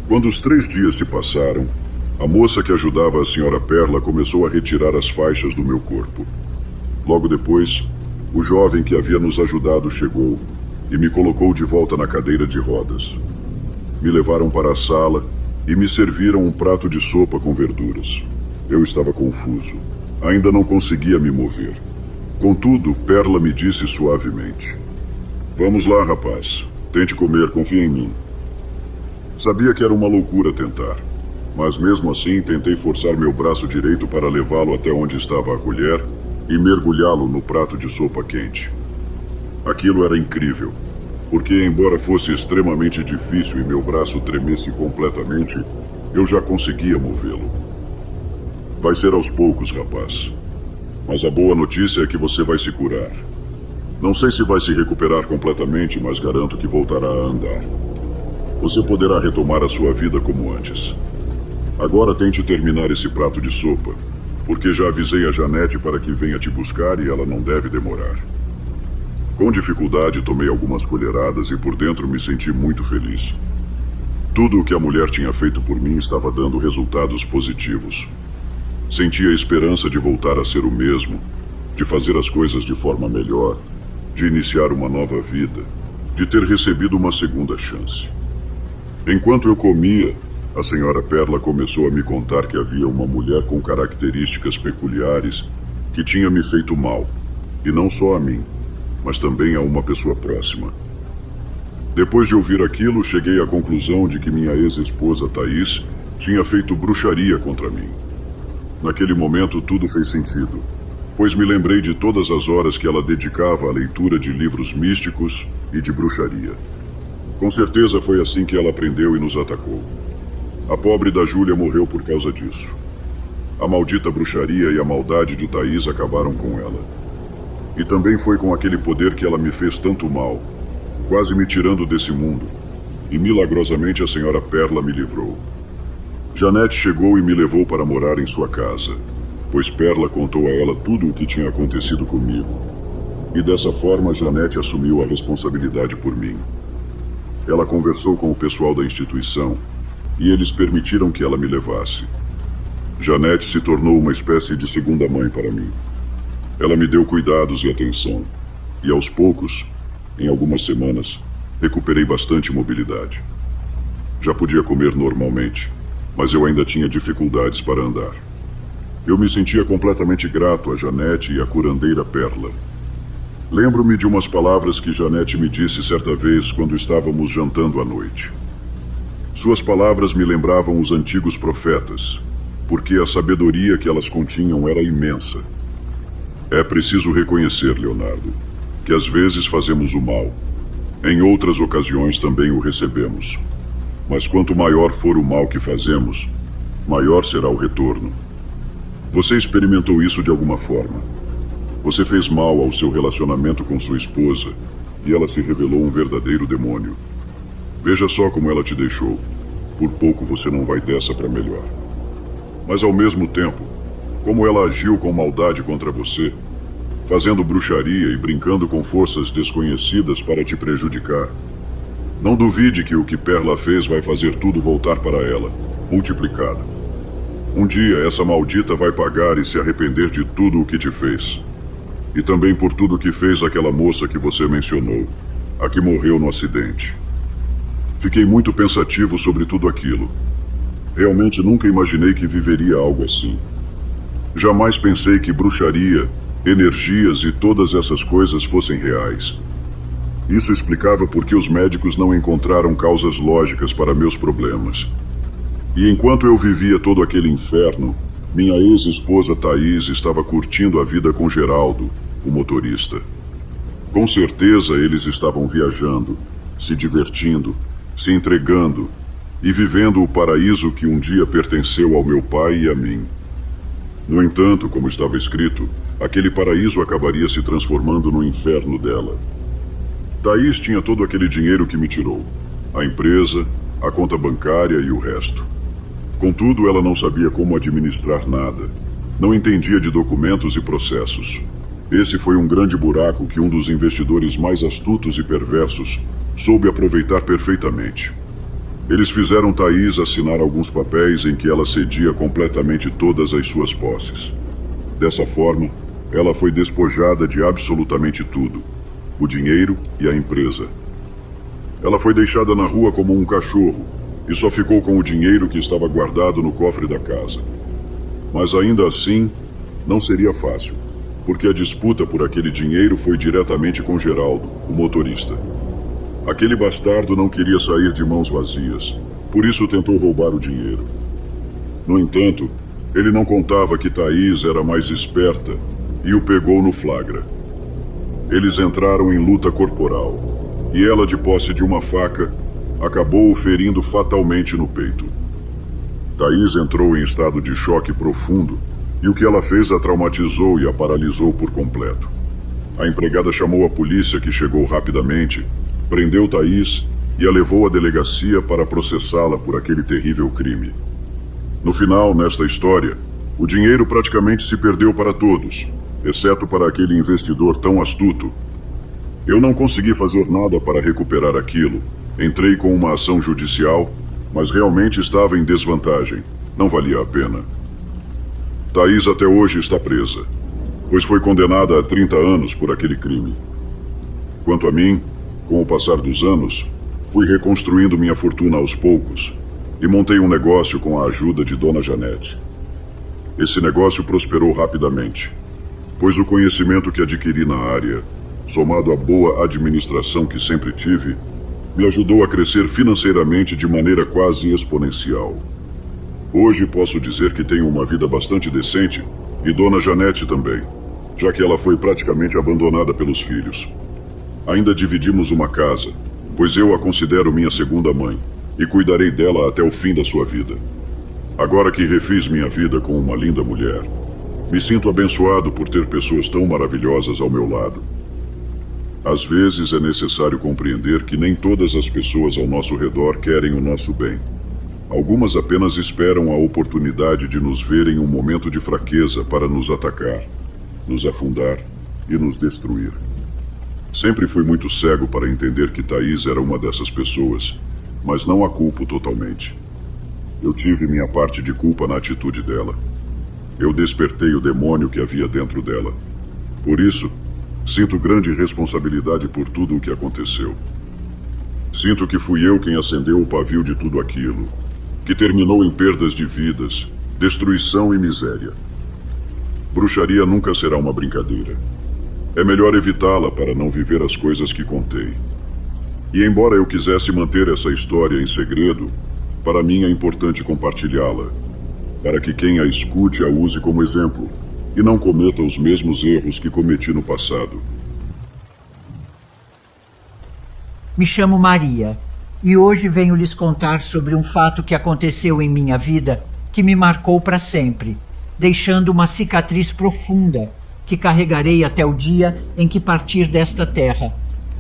Quando os 3 dias se passaram, a moça que ajudava a Sra. Perla começou a retirar as faixas do meu corpo. Logo depois, o jovem que havia nos ajudado chegou e me colocou de volta na cadeira de rodas. Me levaram para a sala e me serviram um prato de sopa com verduras. Eu estava confuso. Ainda não conseguia me mover. Contudo, Perla me disse suavemente: "Vamos lá, rapaz. Tente comer, confia em mim." Sabia que era uma loucura tentar, mas mesmo assim tentei forçar meu braço direito para levá-lo até onde estava a colher e mergulhá-lo no prato de sopa quente. Aquilo era incrível, porque embora fosse extremamente difícil e meu braço tremesse completamente, eu já conseguia movê-lo. "Vai ser aos poucos, rapaz. Mas a boa notícia é que você vai se curar. Não sei se vai se recuperar completamente, mas garanto que voltará a andar. Você poderá retomar a sua vida como antes. Agora tente terminar esse prato de sopa, porque já avisei a Janete para que venha te buscar e ela não deve demorar." Com dificuldade tomei algumas colheradas e por dentro me senti muito feliz. Tudo o que a mulher tinha feito por mim estava dando resultados positivos. Sentia a esperança de voltar a ser o mesmo, de fazer as coisas de forma melhor, de iniciar uma nova vida, de ter recebido uma segunda chance. Enquanto eu comia, a Sra. Perla começou a me contar que havia uma mulher com características peculiares que tinha me feito mal, e não só a mim, mas também a uma pessoa próxima. Depois de ouvir aquilo, cheguei à conclusão de que minha ex-esposa Thaís tinha feito bruxaria contra mim. Naquele momento tudo fez sentido, pois me lembrei de todas as horas que ela dedicava à leitura de livros místicos e de bruxaria. Com certeza foi assim que ela aprendeu e nos atacou. A pobre da Júlia morreu por causa disso. A maldita bruxaria e a maldade de Thaís acabaram com ela. E também foi com aquele poder que ela me fez tanto mal, quase me tirando desse mundo, e milagrosamente a Sra. Perla me livrou. Janete chegou e me levou para morar em sua casa, pois Perla contou a ela tudo o que tinha acontecido comigo. E dessa forma Janete assumiu a responsabilidade por mim. Ela conversou com o pessoal da instituição e eles permitiram que ela me levasse. Janete se tornou uma espécie de segunda mãe para mim. Ela me deu cuidados e atenção, e aos poucos, em algumas semanas, recuperei bastante mobilidade. Já podia comer normalmente, mas eu ainda tinha dificuldades para andar. Eu me sentia completamente grato a Janete e à curandeira Perla. Lembro-me de umas palavras que Janete me disse certa vez quando estávamos jantando à noite. Suas palavras me lembravam os antigos profetas, porque a sabedoria que elas continham era imensa. É preciso reconhecer, Leonardo, que às vezes fazemos o mal. Em outras ocasiões também o recebemos. Mas quanto maior for o mal que fazemos, maior será o retorno. Você experimentou isso de alguma forma. Você fez mal ao seu relacionamento com sua esposa e ela se revelou um verdadeiro demônio. Veja só como ela te deixou. Por pouco você não vai dessa para melhor. Mas ao mesmo tempo, como ela agiu com maldade contra você, fazendo bruxaria e brincando com forças desconhecidas para te prejudicar. Não duvide que o que Perla fez vai fazer tudo voltar para ela, multiplicado. Um dia essa maldita vai pagar e se arrepender de tudo o que te fez. E também por tudo que fez aquela moça que você mencionou, a que morreu no acidente. Fiquei muito pensativo sobre tudo aquilo. Realmente nunca imaginei que viveria algo assim. Jamais pensei que bruxaria, energias e todas essas coisas fossem reais. Isso explicava por que os médicos não encontraram causas lógicas para meus problemas. E enquanto eu vivia todo aquele inferno, minha ex-esposa Thaís estava curtindo a vida com Geraldo, o motorista. Com certeza eles estavam viajando, se divertindo, se entregando e vivendo o paraíso que um dia pertenceu ao meu pai e a mim. No entanto, como estava escrito, aquele paraíso acabaria se transformando no inferno dela. Thaís tinha todo aquele dinheiro que me tirou, a empresa, a conta bancária e o resto. Contudo, ela não sabia como administrar nada. Não entendia de documentos e processos. Esse foi um grande buraco que um dos investidores mais astutos e perversos soube aproveitar perfeitamente. Eles fizeram Thaís assinar alguns papéis em que ela cedia completamente todas as suas posses. Dessa forma, ela foi despojada de absolutamente tudo: o dinheiro e a empresa. Ela foi deixada na rua como um cachorro e só ficou com o dinheiro que estava guardado no cofre da casa. Mas ainda assim, não seria fácil, porque a disputa por aquele dinheiro foi diretamente com Geraldo, o motorista. Aquele bastardo não queria sair de mãos vazias, por isso tentou roubar o dinheiro. No entanto, ele não contava que Thaís era mais esperta e o pegou no flagra. Eles entraram em luta corporal, e ela, de posse de uma faca, acabou o ferindo fatalmente no peito. Thaís entrou em estado de choque profundo, e o que ela fez a traumatizou e a paralisou por completo. A empregada chamou a polícia, que chegou rapidamente, prendeu Thaís e a levou à delegacia para processá-la por aquele terrível crime. No final, nesta história, o dinheiro praticamente se perdeu para todos, exceto para aquele investidor tão astuto. Eu não consegui fazer nada para recuperar aquilo. Entrei com uma ação judicial, mas realmente estava em desvantagem. Não valia a pena. Thaís até hoje está presa, pois foi condenada a 30 anos por aquele crime. Quanto a mim, com o passar dos anos, fui reconstruindo minha fortuna aos poucos e montei um negócio com a ajuda de Dona Janete. Esse negócio prosperou rapidamente, pois o conhecimento que adquiri na área, somado à boa administração que sempre tive, me ajudou a crescer financeiramente de maneira quase exponencial. Hoje posso dizer que tenho uma vida bastante decente, e Dona Janete também, já que ela foi praticamente abandonada pelos filhos. Ainda dividimos uma casa, pois eu a considero minha segunda mãe, e cuidarei dela até o fim da sua vida. Agora que refiz minha vida com uma linda mulher, me sinto abençoado por ter pessoas tão maravilhosas ao meu lado. Às vezes é necessário compreender que nem todas as pessoas ao nosso redor querem o nosso bem. Algumas apenas esperam a oportunidade de nos ver em um momento de fraqueza para nos atacar, nos afundar e nos destruir. Sempre fui muito cego para entender que Thaís era uma dessas pessoas, mas não a culpo totalmente. Eu tive minha parte de culpa na atitude dela. Eu despertei o demônio que havia dentro dela. Por isso, sinto grande responsabilidade por tudo o que aconteceu. Sinto que fui eu quem acendeu o pavio de tudo aquilo, que terminou em perdas de vidas, destruição e miséria. Bruxaria nunca será uma brincadeira. É melhor evitá-la para não viver as coisas que contei. E embora eu quisesse manter essa história em segredo, para mim é importante compartilhá-la, para que quem a escute a use como exemplo e não cometa os mesmos erros que cometi no passado. Me chamo Maria e hoje venho lhes contar sobre um fato que aconteceu em minha vida que me marcou para sempre, deixando uma cicatriz profunda que carregarei até o dia em que partir desta terra,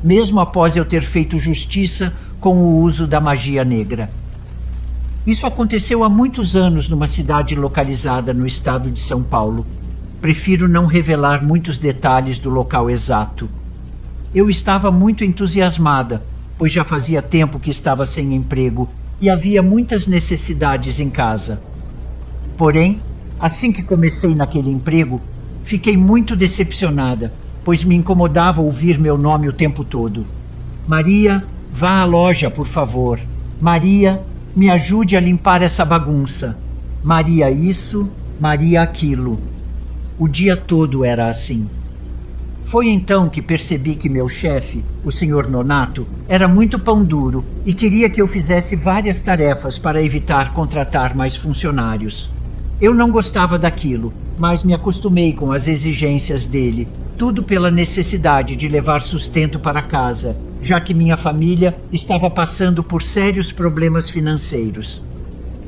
mesmo após eu ter feito justiça com o uso da magia negra. Isso aconteceu há muitos anos numa cidade localizada no estado de São Paulo. Prefiro não revelar muitos detalhes do local exato. Eu estava muito entusiasmada, pois já fazia tempo que estava sem emprego e havia muitas necessidades em casa. Porém, assim que comecei naquele emprego, fiquei muito decepcionada, pois me incomodava ouvir meu nome o tempo todo. Maria, vá à loja, por favor. Maria, me ajude a limpar essa bagunça. Maria isso, Maria aquilo. O dia todo era assim. Foi então que percebi que meu chefe, o Sr. Nonato, era muito pão duro e queria que eu fizesse várias tarefas para evitar contratar mais funcionários. Eu não gostava daquilo, mas me acostumei com as exigências dele, tudo pela necessidade de levar sustento para casa, já que minha família estava passando por sérios problemas financeiros.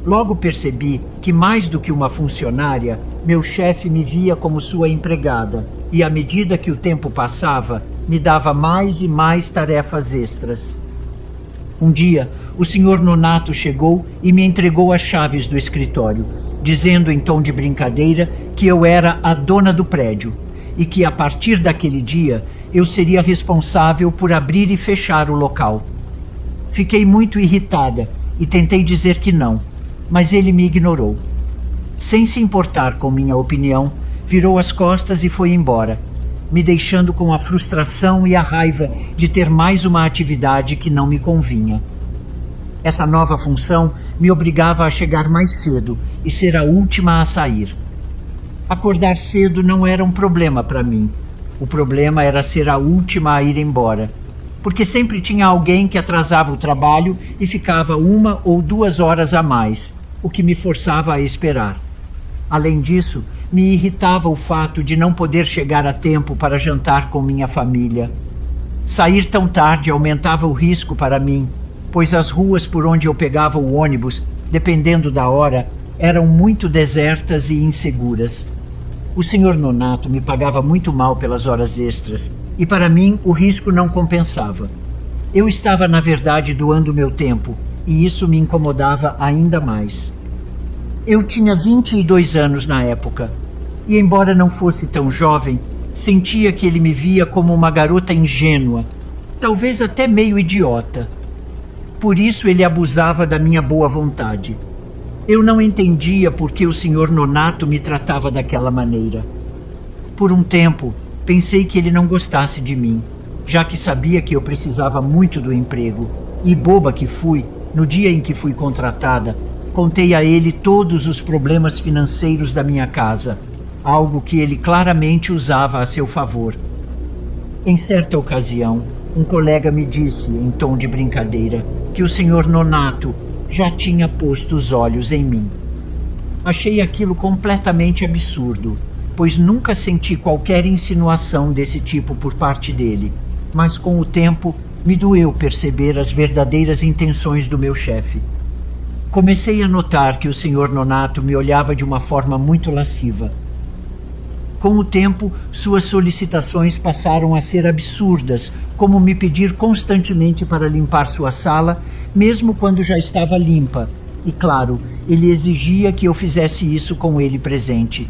Logo percebi que, mais do que uma funcionária, meu chefe me via como sua empregada e, à medida que o tempo passava, me dava mais e mais tarefas extras. Um dia, o Sr. Nonato chegou e me entregou as chaves do escritório, dizendo em tom de brincadeira que eu era a dona do prédio e que, a partir daquele dia, eu seria responsável por abrir e fechar o local. Fiquei muito irritada e tentei dizer que não, mas ele me ignorou. Sem se importar com minha opinião, virou as costas e foi embora, me deixando com a frustração e a raiva de ter mais uma atividade que não me convinha. Essa nova função me obrigava a chegar mais cedo e ser a última a sair. Acordar cedo não era um problema para mim. O problema era ser a última a ir embora, porque sempre tinha alguém que atrasava o trabalho e ficava 1 ou 2 horas a mais, o que me forçava a esperar. Além disso, me irritava o fato de não poder chegar a tempo para jantar com minha família. Sair tão tarde aumentava o risco para mim, pois as ruas por onde eu pegava o ônibus, dependendo da hora, eram muito desertas e inseguras. O Sr. Nonato me pagava muito mal pelas horas extras, e para mim o risco não compensava. Eu estava, na verdade, doando meu tempo, e isso me incomodava ainda mais. Eu tinha 22 anos na época, e embora não fosse tão jovem, sentia que ele me via como uma garota ingênua, talvez até meio idiota. Por isso ele abusava da minha boa vontade. Eu não entendia por que o Sr. Nonato me tratava daquela maneira. Por um tempo, pensei que ele não gostasse de mim, já que sabia que eu precisava muito do emprego. E boba que fui, no dia em que fui contratada, contei a ele todos os problemas financeiros da minha casa, algo que ele claramente usava a seu favor. Em certa ocasião, um colega me disse, em tom de brincadeira, que o Sr. Nonato já tinha posto os olhos em mim. Achei aquilo completamente absurdo, pois nunca senti qualquer insinuação desse tipo por parte dele, mas com o tempo me doeu perceber as verdadeiras intenções do meu chefe. Comecei a notar que o Sr. Nonato me olhava de uma forma muito lasciva. Com o tempo, suas solicitações passaram a ser absurdas, como me pedir constantemente para limpar sua sala, mesmo quando já estava limpa. E claro, ele exigia que eu fizesse isso com ele presente.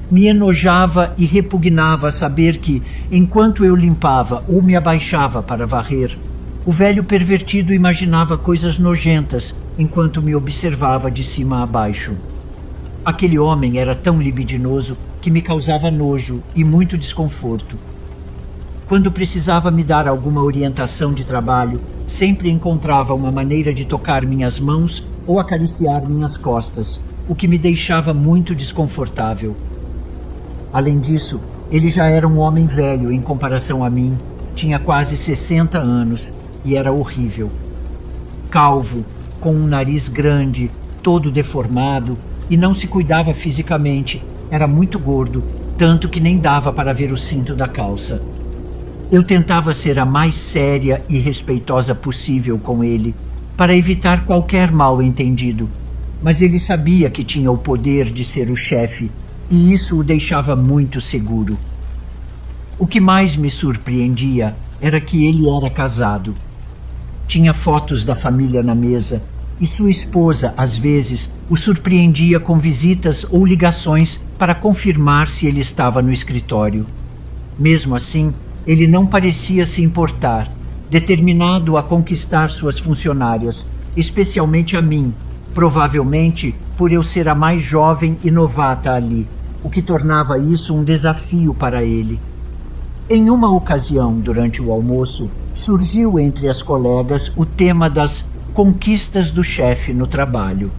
Me enojava e repugnava saber que, enquanto eu limpava ou me abaixava para varrer, o velho pervertido imaginava coisas nojentas enquanto me observava de cima a baixo. Aquele homem era tão libidinoso que me causava nojo e muito desconforto. Quando precisava me dar alguma orientação de trabalho, sempre encontrava uma maneira de tocar minhas mãos ou acariciar minhas costas, o que me deixava muito desconfortável. Além disso, ele já era um homem velho em comparação a mim, tinha quase 60 anos e era horrível. Calvo, com um nariz grande, todo deformado, e não se cuidava fisicamente, era muito gordo, tanto que nem dava para ver o cinto da calça. Eu tentava ser a mais séria e respeitosa possível com ele, para evitar qualquer mal-entendido, mas ele sabia que tinha o poder de ser o chefe, e isso o deixava muito seguro. O que mais me surpreendia era que ele era casado. Tinha fotos da família na mesa, e sua esposa, às vezes, o surpreendia com visitas ou ligações para confirmar se ele estava no escritório. Mesmo assim, ele não parecia se importar, determinado a conquistar suas funcionárias, especialmente a mim, provavelmente por eu ser a mais jovem e novata ali, o que tornava isso um desafio para ele. Em uma ocasião, durante o almoço, surgiu entre as colegas o tema das conquistas do chefe no trabalho.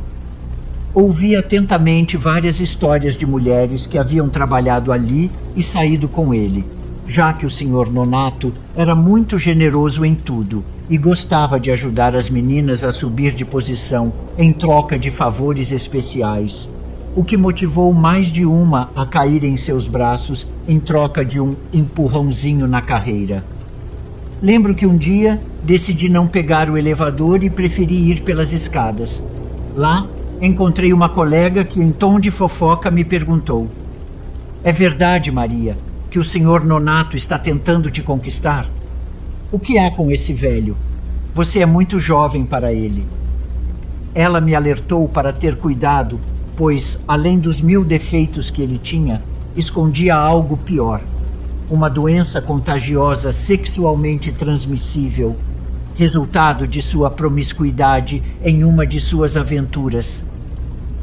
Ouvi atentamente várias histórias de mulheres que haviam trabalhado ali e saído com ele, já que o Sr. Nonato era muito generoso em tudo e gostava de ajudar as meninas a subir de posição em troca de favores especiais. o que motivou mais de uma a cair em seus braços em troca de um empurrãozinho na carreira. Lembro que um dia decidi não pegar o elevador e preferi ir pelas escadas. Lá, encontrei uma colega que, em tom de fofoca, me perguntou: "É verdade, Maria, que o senhor Nonato está tentando te conquistar? O que há com esse velho? Você é muito jovem para ele." Ela me alertou para ter cuidado, pois, além dos 1000 defeitos que ele tinha, escondia algo pior: uma doença contagiosa sexualmente transmissível, resultado de sua promiscuidade em uma de suas aventuras.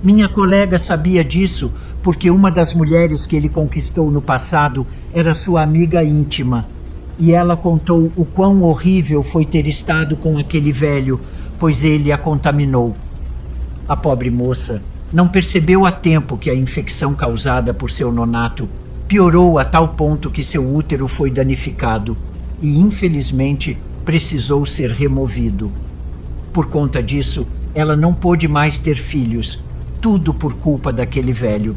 Minha colega sabia disso porque uma das mulheres que ele conquistou no passado era sua amiga íntima, e ela contou o quão horrível foi ter estado com aquele velho, pois ele a contaminou. A pobre moça não percebeu a tempo que a infecção causada por seu Nonato piorou a tal ponto que seu útero foi danificado e, infelizmente, precisou ser removido. Por conta disso, ela não pôde mais ter filhos, tudo por culpa daquele velho.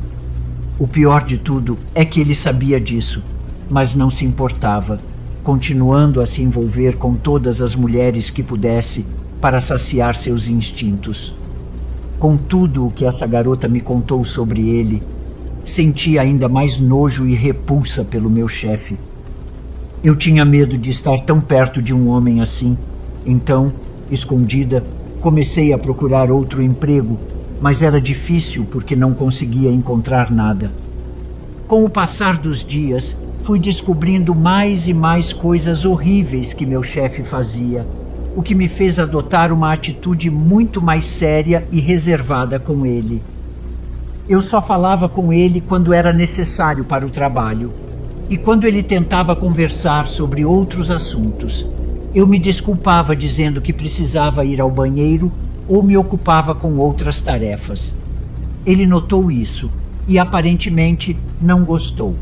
O pior de tudo é que ele sabia disso, mas não se importava, continuando a se envolver com todas as mulheres que pudesse para saciar seus instintos. Com tudo o que essa garota me contou sobre ele, senti ainda mais nojo e repulsa pelo meu chefe. Eu tinha medo de estar tão perto de um homem assim, então, escondida, comecei a procurar outro emprego, mas era difícil porque não conseguia encontrar nada. Com o passar dos dias, fui descobrindo mais e mais coisas horríveis que meu chefe fazia, o que me fez adotar uma atitude muito mais séria e reservada com ele. Eu só falava com ele quando era necessário para o trabalho, e quando ele tentava conversar sobre outros assuntos, eu me desculpava dizendo que precisava ir ao banheiro ou me ocupava com outras tarefas. Ele notou isso e aparentemente não gostou.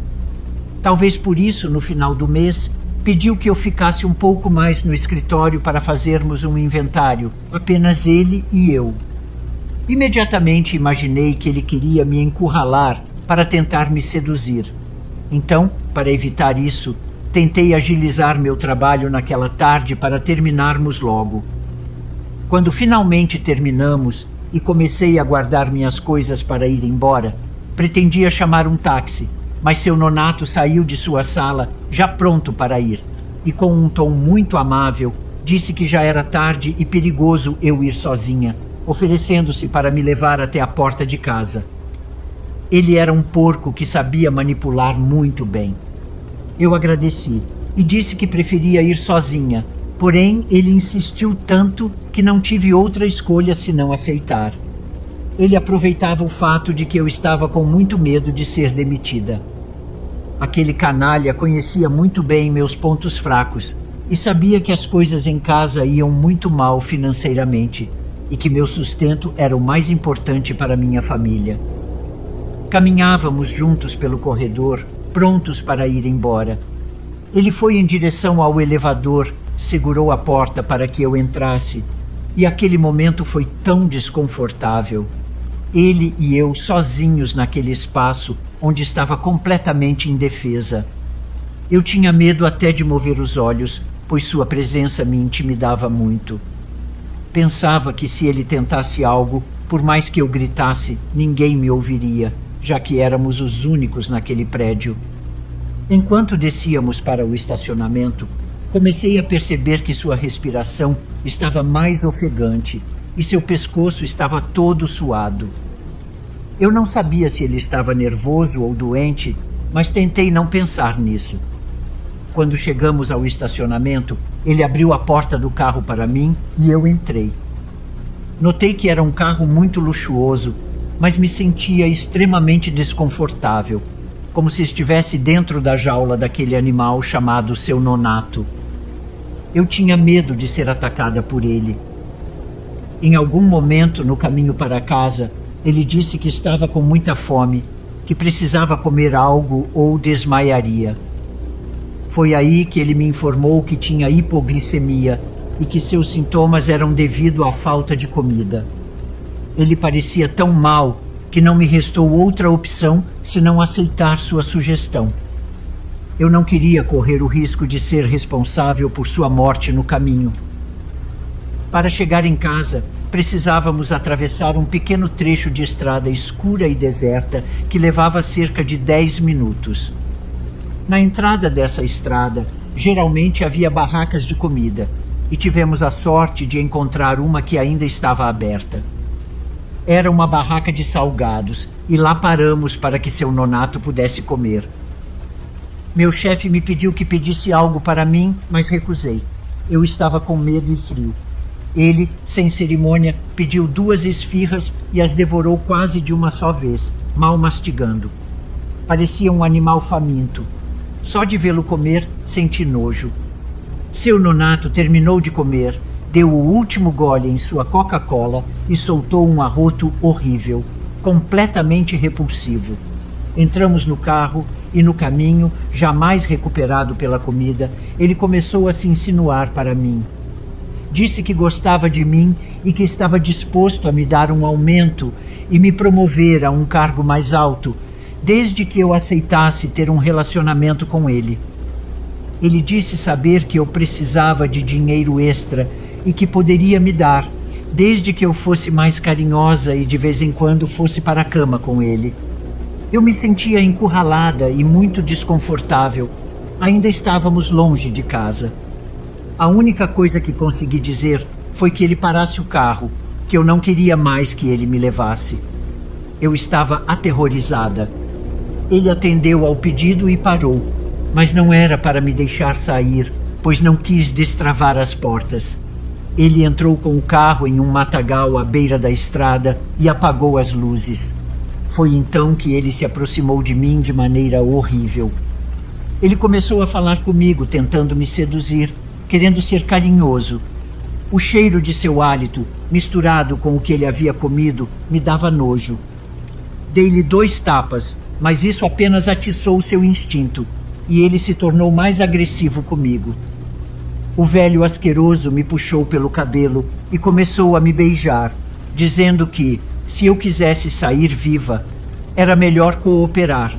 Talvez por isso, no final do mês, pediu que eu ficasse um pouco mais no escritório para fazermos um inventário, apenas ele e eu. Imediatamente imaginei que ele queria me encurralar para tentar me seduzir. Então, para evitar isso, tentei agilizar meu trabalho naquela tarde para terminarmos logo. Quando finalmente terminamos e comecei a guardar minhas coisas para ir embora, pretendia chamar um táxi, mas seu Nonato saiu de sua sala já pronto para ir, e com um tom muito amável disse que já era tarde e perigoso eu ir sozinha, oferecendo-se para me levar até a porta de casa. Ele era um porco que sabia manipular muito bem. Eu agradeci e disse que preferia ir sozinha, porém ele insistiu tanto que não tive outra escolha senão aceitar. Ele aproveitava o fato de que eu estava com muito medo de ser demitida. Aquele canalha conhecia muito bem meus pontos fracos e sabia que as coisas em casa iam muito mal financeiramente e que meu sustento era o mais importante para minha família. Caminhávamos juntos pelo corredor, prontos para ir embora. Ele foi em direção ao elevador, segurou a porta para que eu entrasse, e aquele momento foi tão desconfortável. Ele e eu sozinhos naquele espaço onde estava completamente indefesa. Eu tinha medo até de mover os olhos, pois sua presença me intimidava muito. Pensava que se ele tentasse algo, por mais que eu gritasse, ninguém me ouviria, já que éramos os únicos naquele prédio. Enquanto descíamos para o estacionamento, comecei a perceber que sua respiração estava mais ofegante e seu pescoço estava todo suado. Eu não sabia se ele estava nervoso ou doente, mas tentei não pensar nisso. Quando chegamos ao estacionamento, ele abriu a porta do carro para mim e eu entrei. Notei que era um carro muito luxuoso, mas me sentia extremamente desconfortável, como se estivesse dentro da jaula daquele animal chamado seu Nonato. Eu tinha medo de ser atacada por ele. Em algum momento, no caminho para casa, ele disse que estava com muita fome, que precisava comer algo ou desmaiaria. Foi aí que ele me informou que tinha hipoglicemia e que seus sintomas eram devido à falta de comida. Ele parecia tão mal que não me restou outra opção senão aceitar sua sugestão. Eu não queria correr o risco de ser responsável por sua morte no caminho. Para chegar em casa, precisávamos atravessar um pequeno trecho de estrada escura e deserta que levava cerca de 10 minutos. Na entrada dessa estrada, geralmente havia barracas de comida, e tivemos a sorte de encontrar uma que ainda estava aberta. Era uma barraca de salgados, e lá paramos para que seu nonato pudesse comer. Meu chefe me pediu que pedisse algo para mim, mas recusei. Eu estava com medo e frio. Ele, sem cerimônia, pediu 2 esfirras e as devorou quase de uma só vez, mal mastigando. Parecia um animal faminto. Só de vê-lo comer, senti nojo. Seu nonato terminou de comer, deu o último gole em sua Coca-Cola e soltou um arroto horrível, completamente repulsivo. Entramos no carro e no caminho, jamais recuperado pela comida, ele começou a se insinuar para mim. Disse que gostava de mim e que estava disposto a me dar um aumento e me promover a um cargo mais alto, desde que eu aceitasse ter um relacionamento com ele. Ele disse saber que eu precisava de dinheiro extra e que poderia me dar, desde que eu fosse mais carinhosa e de vez em quando fosse para a cama com ele. Eu me sentia encurralada e muito desconfortável. Ainda estávamos longe de casa. A única coisa que consegui dizer foi que ele parasse o carro, que eu não queria mais que ele me levasse. Eu estava aterrorizada. Ele atendeu ao pedido e parou, mas não era para me deixar sair, pois não quis destravar as portas. Ele entrou com o carro em um matagal à beira da estrada e apagou as luzes. Foi então que ele se aproximou de mim de maneira horrível. Ele começou a falar comigo, tentando me seduzir, querendo ser carinhoso. O cheiro de seu hálito, misturado com o que ele havia comido, me dava nojo. Dei-lhe 2 tapas, mas isso apenas atiçou seu instinto, e ele se tornou mais agressivo comigo. O velho asqueroso me puxou pelo cabelo e começou a me beijar, dizendo que, se eu quisesse sair viva, era melhor cooperar,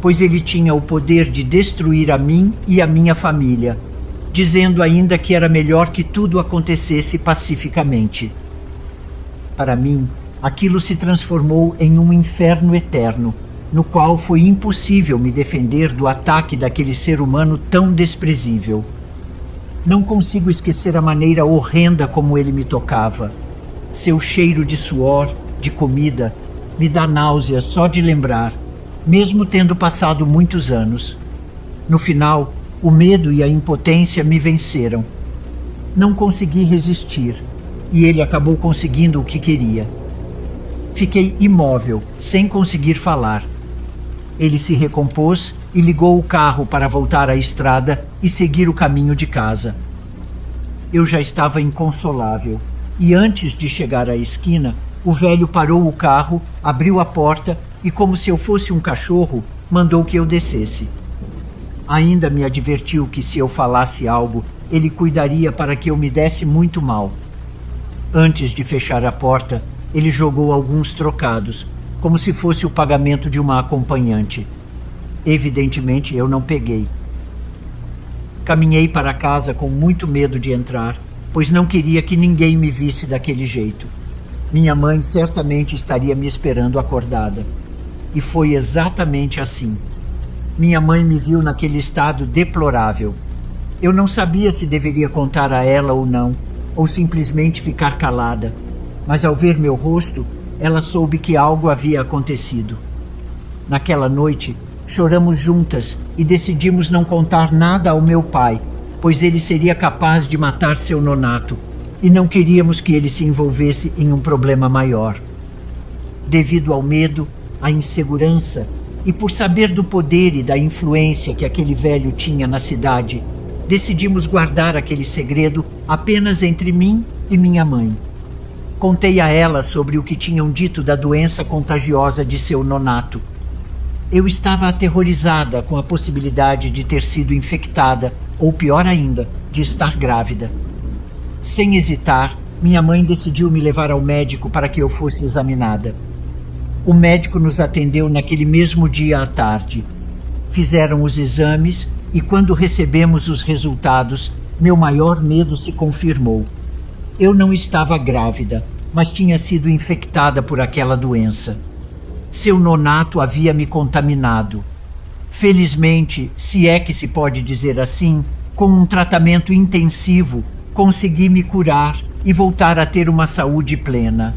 pois ele tinha o poder de destruir a mim e a minha família, dizendo ainda que era melhor que tudo acontecesse pacificamente. Para mim, aquilo se transformou em um inferno eterno, no qual foi impossível me defender do ataque daquele ser humano tão desprezível. Não consigo esquecer a maneira horrenda como ele me tocava. Seu cheiro de suor, de comida, me dá náusea só de lembrar, mesmo tendo passado muitos anos. No final, o medo e a impotência me venceram. Não consegui resistir, e ele acabou conseguindo o que queria. Fiquei imóvel, sem conseguir falar. Ele se recompôs e ligou o carro para voltar à estrada e seguir o caminho de casa. Eu já estava inconsolável, e antes de chegar à esquina, o velho parou o carro, abriu a porta e, como se eu fosse um cachorro, mandou que eu descesse. Ainda me advertiu que, se eu falasse algo, ele cuidaria para que eu me desse muito mal. Antes de fechar a porta, ele jogou alguns trocados, como se fosse o pagamento de uma acompanhante. Evidentemente, eu não peguei. Caminhei para casa com muito medo de entrar, pois não queria que ninguém me visse daquele jeito. Minha mãe certamente estaria me esperando acordada. E foi exatamente assim. Minha mãe me viu naquele estado deplorável. Eu não sabia se deveria contar a ela ou não, ou simplesmente ficar calada. Mas ao ver meu rosto, ela soube que algo havia acontecido. Naquela noite, choramos juntas e decidimos não contar nada ao meu pai, pois ele seria capaz de matar seu nonato, e não queríamos que ele se envolvesse em um problema maior. Devido ao medo, à insegurança e por saber do poder e da influência que aquele velho tinha na cidade, decidimos guardar aquele segredo apenas entre mim e minha mãe. Contei a ela sobre o que tinham dito da doença contagiosa de seu nonato. Eu estava aterrorizada com a possibilidade de ter sido infectada, ou pior ainda, de estar grávida. Sem hesitar, minha mãe decidiu me levar ao médico para que eu fosse examinada. O médico nos atendeu naquele mesmo dia à tarde. Fizeram os exames e, quando recebemos os resultados, meu maior medo se confirmou. Eu não estava grávida, mas tinha sido infectada por aquela doença. Seu nonato havia me contaminado. Felizmente, se é que se pode dizer assim, com um tratamento intensivo, consegui me curar e voltar a ter uma saúde plena.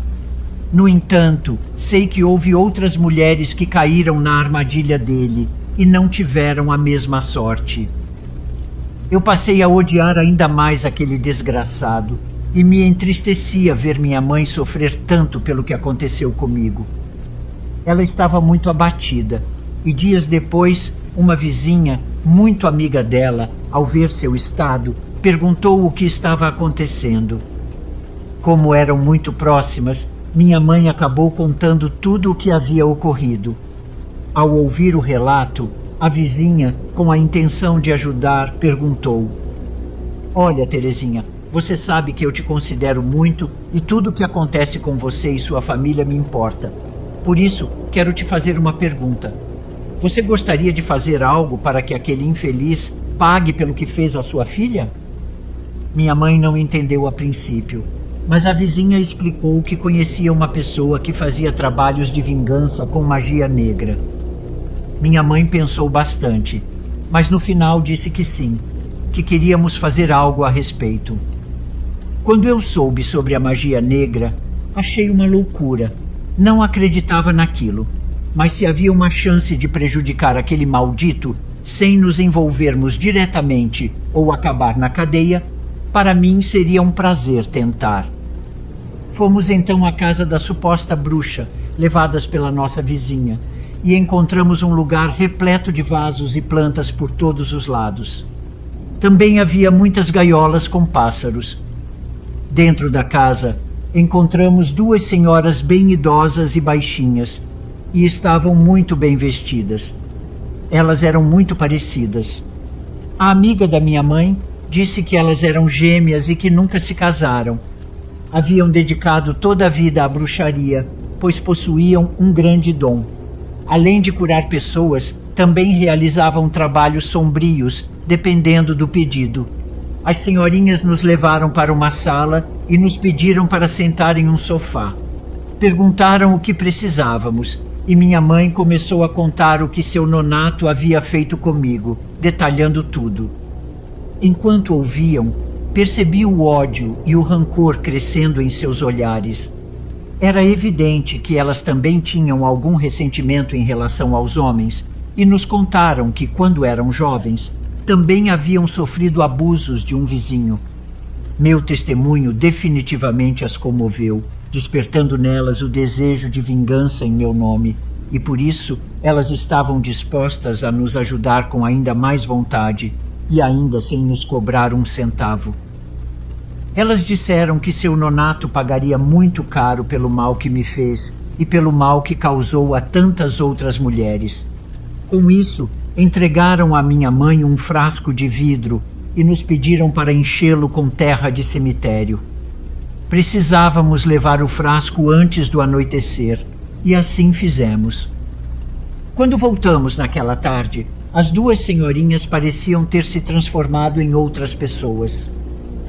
No entanto, sei que houve outras mulheres que caíram na armadilha dele e não tiveram a mesma sorte. Eu passei a odiar ainda mais aquele desgraçado e me entristecia ver minha mãe sofrer tanto pelo que aconteceu comigo. Ela estava muito abatida e dias depois, uma vizinha, muito amiga dela, ao ver seu estado, perguntou o que estava acontecendo. Como eram muito próximas, minha mãe acabou contando tudo o que havia ocorrido. Ao ouvir o relato, a vizinha, com a intenção de ajudar, perguntou: "Olha, Terezinha, você sabe que eu te considero muito e tudo o que acontece com você e sua família me importa. Por isso, quero te fazer uma pergunta. Você gostaria de fazer algo para que aquele infeliz pague pelo que fez à sua filha?" Minha mãe não entendeu a princípio, mas a vizinha explicou que conhecia uma pessoa que fazia trabalhos de vingança com magia negra. Minha mãe pensou bastante, mas no final disse que sim, que queríamos fazer algo a respeito. Quando eu soube sobre a magia negra, achei uma loucura. Não acreditava naquilo, mas se havia uma chance de prejudicar aquele maldito sem nos envolvermos diretamente ou acabar na cadeia, para mim seria um prazer tentar. Fomos então à casa da suposta bruxa, levadas pela nossa vizinha, e encontramos um lugar repleto de vasos e plantas por todos os lados. Também havia muitas gaiolas com pássaros. Dentro da casa, encontramos duas senhoras bem idosas e baixinhas, e estavam muito bem vestidas. Elas eram muito parecidas. A amiga da minha mãe disse que elas eram gêmeas e que nunca se casaram. Haviam dedicado toda a vida à bruxaria, pois possuíam um grande dom. Além de curar pessoas, também realizavam trabalhos sombrios, dependendo do pedido. As senhorinhas nos levaram para uma sala e nos pediram para sentar em um sofá. Perguntaram o que precisávamos, e minha mãe começou a contar o que seu nonato havia feito comigo, detalhando tudo. Enquanto ouviam, percebi o ódio e o rancor crescendo em seus olhares. Era evidente que elas também tinham algum ressentimento em relação aos homens, e nos contaram que, quando eram jovens, também haviam sofrido abusos de um vizinho. Meu testemunho definitivamente as comoveu, despertando nelas o desejo de vingança em meu nome, e por isso elas estavam dispostas a nos ajudar com ainda mais vontade, e ainda sem nos cobrar um centavo. Elas disseram que seu nonato pagaria muito caro pelo mal que me fez e pelo mal que causou a tantas outras mulheres. Com isso, entregaram à minha mãe um frasco de vidro e nos pediram para enchê-lo com terra de cemitério. Precisávamos levar o frasco antes do anoitecer, e assim fizemos. Quando voltamos naquela tarde, as duas senhorinhas pareciam ter se transformado em outras pessoas.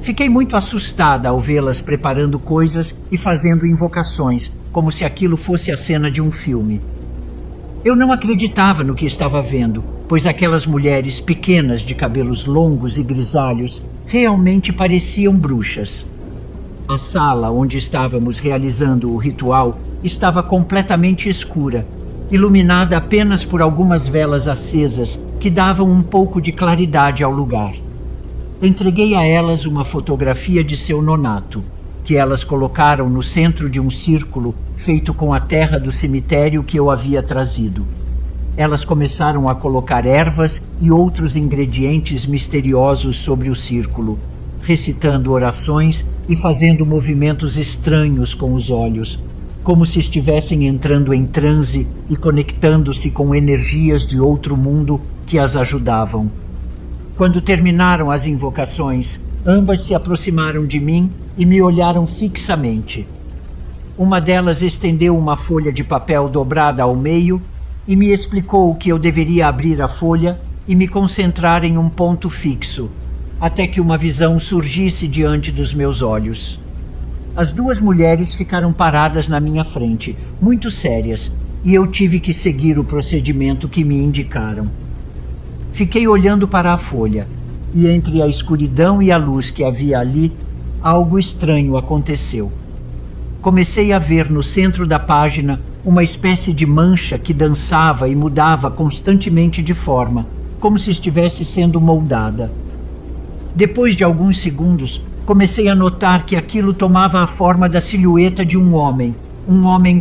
Fiquei muito assustada ao vê-las preparando coisas e fazendo invocações, como se aquilo fosse a cena de um filme. Eu não acreditava no que estava vendo, pois aquelas mulheres pequenas de cabelos longos e grisalhos realmente pareciam bruxas. A sala onde estávamos realizando o ritual estava completamente escura, iluminada apenas por algumas velas acesas que davam um pouco de claridade ao lugar. Entreguei a elas uma fotografia de seu nonato, que elas colocaram no centro de um círculo feito com a terra do cemitério que eu havia trazido. Elas começaram a colocar ervas e outros ingredientes misteriosos sobre o círculo, recitando orações e fazendo movimentos estranhos com os olhos, como se estivessem entrando em transe e conectando-se com energias de outro mundo que as ajudavam. Quando terminaram as invocações, ambas se aproximaram de mim e me olharam fixamente. Uma delas estendeu uma folha de papel dobrada ao meio e me explicou que eu deveria abrir a folha e me concentrar em um ponto fixo, até que uma visão surgisse diante dos meus olhos. As duas mulheres ficaram paradas na minha frente, muito sérias, e eu tive que seguir o procedimento que me indicaram. Fiquei olhando para a folha, e entre a escuridão e a luz que havia ali, algo estranho aconteceu. Comecei a ver no centro da página uma espécie de mancha que dançava e mudava constantemente de forma, como se estivesse sendo moldada. Depois de alguns segundos, comecei a notar que aquilo tomava a forma da silhueta de um homem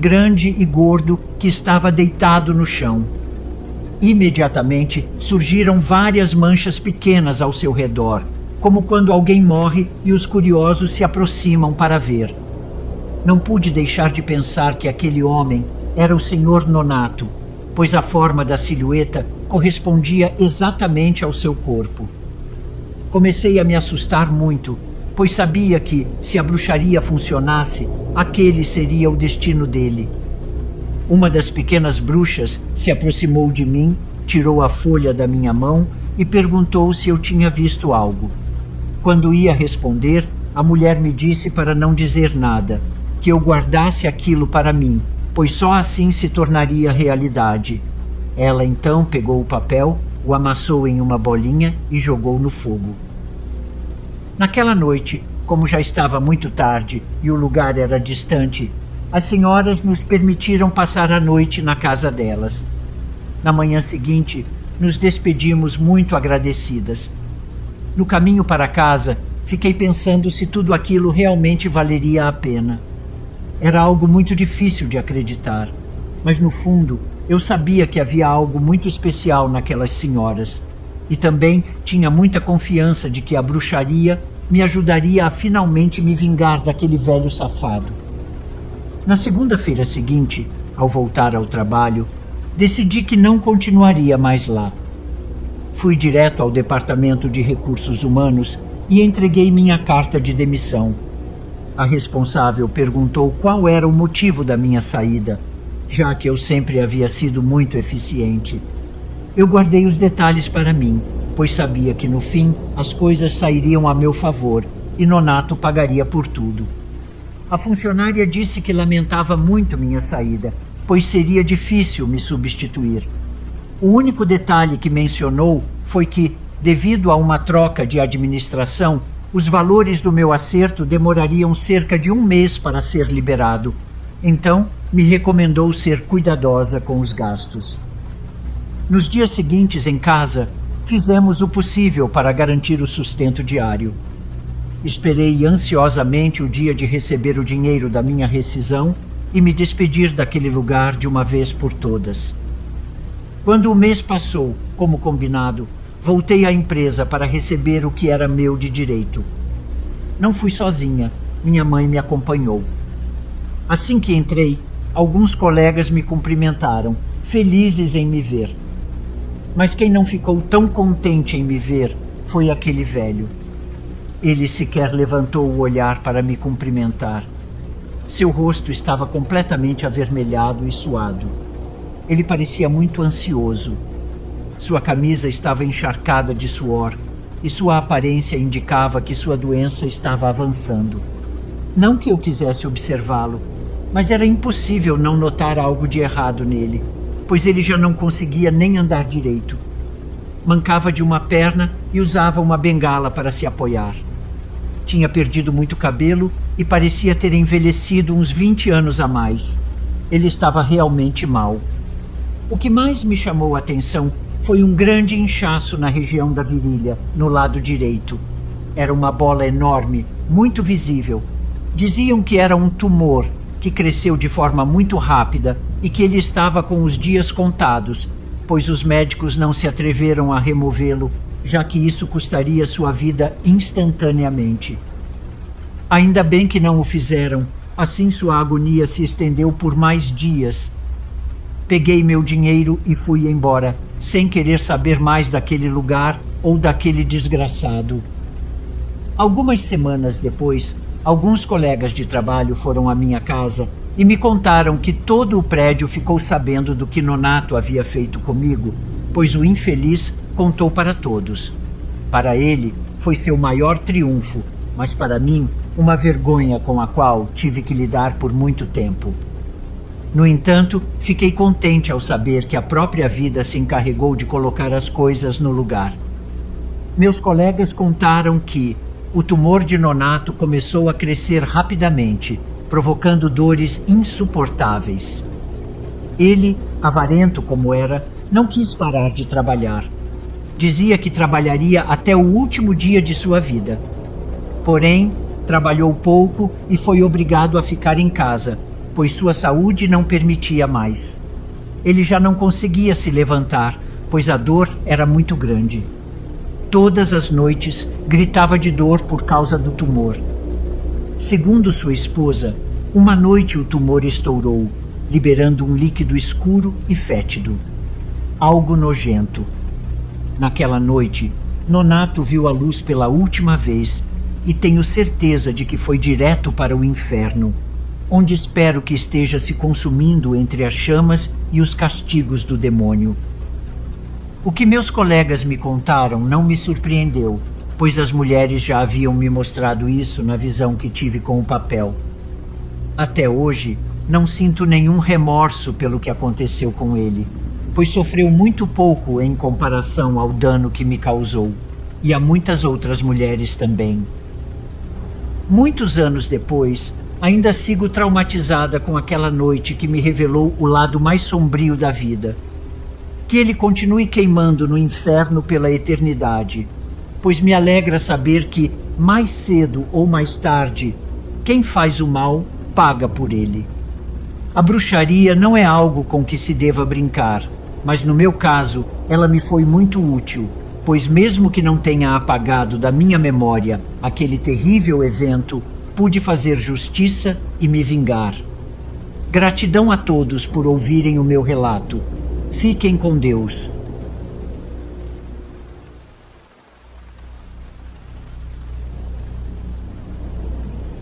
grande e gordo que estava deitado no chão. Imediatamente surgiram várias manchas pequenas ao seu redor, como quando alguém morre e os curiosos se aproximam para ver. Não pude deixar de pensar que aquele homem era o Sr. Nonato, pois a forma da silhueta correspondia exatamente ao seu corpo. Comecei a me assustar muito, pois sabia que, se a bruxaria funcionasse, aquele seria o destino dele. Uma das pequenas bruxas se aproximou de mim, tirou a folha da minha mão e perguntou se eu tinha visto algo. Quando ia responder, a mulher me disse para não dizer nada, que eu guardasse aquilo para mim, pois só assim se tornaria realidade. Ela então pegou o papel, o amassou em uma bolinha e jogou no fogo. Naquela noite, como já estava muito tarde e o lugar era distante, as senhoras nos permitiram passar a noite na casa delas. Na manhã seguinte, nos despedimos muito agradecidas. No caminho para casa, fiquei pensando se tudo aquilo realmente valeria a pena. Era algo muito difícil de acreditar, mas no fundo eu sabia que havia algo muito especial naquelas senhoras e também tinha muita confiança de que a bruxaria me ajudaria a finalmente me vingar daquele velho safado. Na segunda-feira seguinte, ao voltar ao trabalho, decidi que não continuaria mais lá. Fui direto ao Departamento de Recursos Humanos e entreguei minha carta de demissão. A responsável perguntou qual era o motivo da minha saída, já que eu sempre havia sido muito eficiente. Eu guardei os detalhes para mim, pois sabia que no fim as coisas sairiam a meu favor e Nonato pagaria por tudo. A funcionária disse que lamentava muito minha saída, pois seria difícil me substituir. O único detalhe que mencionou foi que, devido a uma troca de administração, os valores do meu acerto demorariam cerca de 1 mês para ser liberado. Então, me recomendou ser cuidadosa com os gastos. Nos dias seguintes, em casa, fizemos o possível para garantir o sustento diário. Esperei ansiosamente o dia de receber o dinheiro da minha rescisão e me despedir daquele lugar de uma vez por todas. Quando o mês passou, como combinado, voltei à empresa para receber o que era meu de direito. Não fui sozinha, minha mãe me acompanhou. Assim que entrei, alguns colegas me cumprimentaram, felizes em me ver. Mas quem não ficou tão contente em me ver foi aquele velho. Ele sequer levantou o olhar para me cumprimentar. Seu rosto estava completamente avermelhado e suado. Ele parecia muito ansioso. Sua camisa estava encharcada de suor e sua aparência indicava que sua doença estava avançando. Não que eu quisesse observá-lo, mas era impossível não notar algo de errado nele, pois ele já não conseguia nem andar direito. Mancava de uma perna e usava uma bengala para se apoiar. Tinha perdido muito cabelo e parecia ter envelhecido uns 20 anos a mais. Ele estava realmente mal. O que mais me chamou a atenção foi um grande inchaço na região da virilha, no lado direito. Era uma bola enorme, muito visível. Diziam que era um tumor que cresceu de forma muito rápida e que ele estava com os dias contados, pois os médicos não se atreveram a removê-lo, já que isso custaria sua vida instantaneamente. Ainda bem que não o fizeram, assim sua agonia se estendeu por mais dias. Peguei meu dinheiro e fui embora, sem querer saber mais daquele lugar ou daquele desgraçado. Algumas semanas depois, alguns colegas de trabalho foram à minha casa e me contaram que todo o prédio ficou sabendo do que Nonato havia feito comigo, pois o infeliz contou para todos. Para ele, foi seu maior triunfo, mas para mim, uma vergonha com a qual tive que lidar por muito tempo. No entanto, fiquei contente ao saber que a própria vida se encarregou de colocar as coisas no lugar. Meus colegas contaram que o tumor de Nonato começou a crescer rapidamente, provocando dores insuportáveis. Ele, avarento como era, não quis parar de trabalhar. Dizia que trabalharia até o último dia de sua vida. Porém, trabalhou pouco e foi obrigado a ficar em casa, pois sua saúde não permitia mais. Ele já não conseguia se levantar, pois a dor era muito grande. Todas as noites gritava de dor por causa do tumor. Segundo sua esposa, uma noite o tumor estourou, liberando um líquido escuro e fétido. Algo nojento. Naquela noite, Nonato viu a luz pela última vez e tenho certeza de que foi direto para o inferno, onde espero que esteja se consumindo entre as chamas e os castigos do demônio. O que meus colegas me contaram não me surpreendeu, pois as mulheres já haviam me mostrado isso na visão que tive com o papel. Até hoje, não sinto nenhum remorso pelo que aconteceu com ele, pois sofreu muito pouco em comparação ao dano que me causou, e a muitas outras mulheres também. Muitos anos depois, ainda sigo traumatizada com aquela noite que me revelou o lado mais sombrio da vida. Que ele continue queimando no inferno pela eternidade, pois me alegra saber que, mais cedo ou mais tarde, quem faz o mal paga por ele. A bruxaria não é algo com que se deva brincar, mas no meu caso, ela me foi muito útil, pois mesmo que não tenha apagado da minha memória aquele terrível evento, pude fazer justiça e me vingar. Gratidão a todos por ouvirem o meu relato. Fiquem com Deus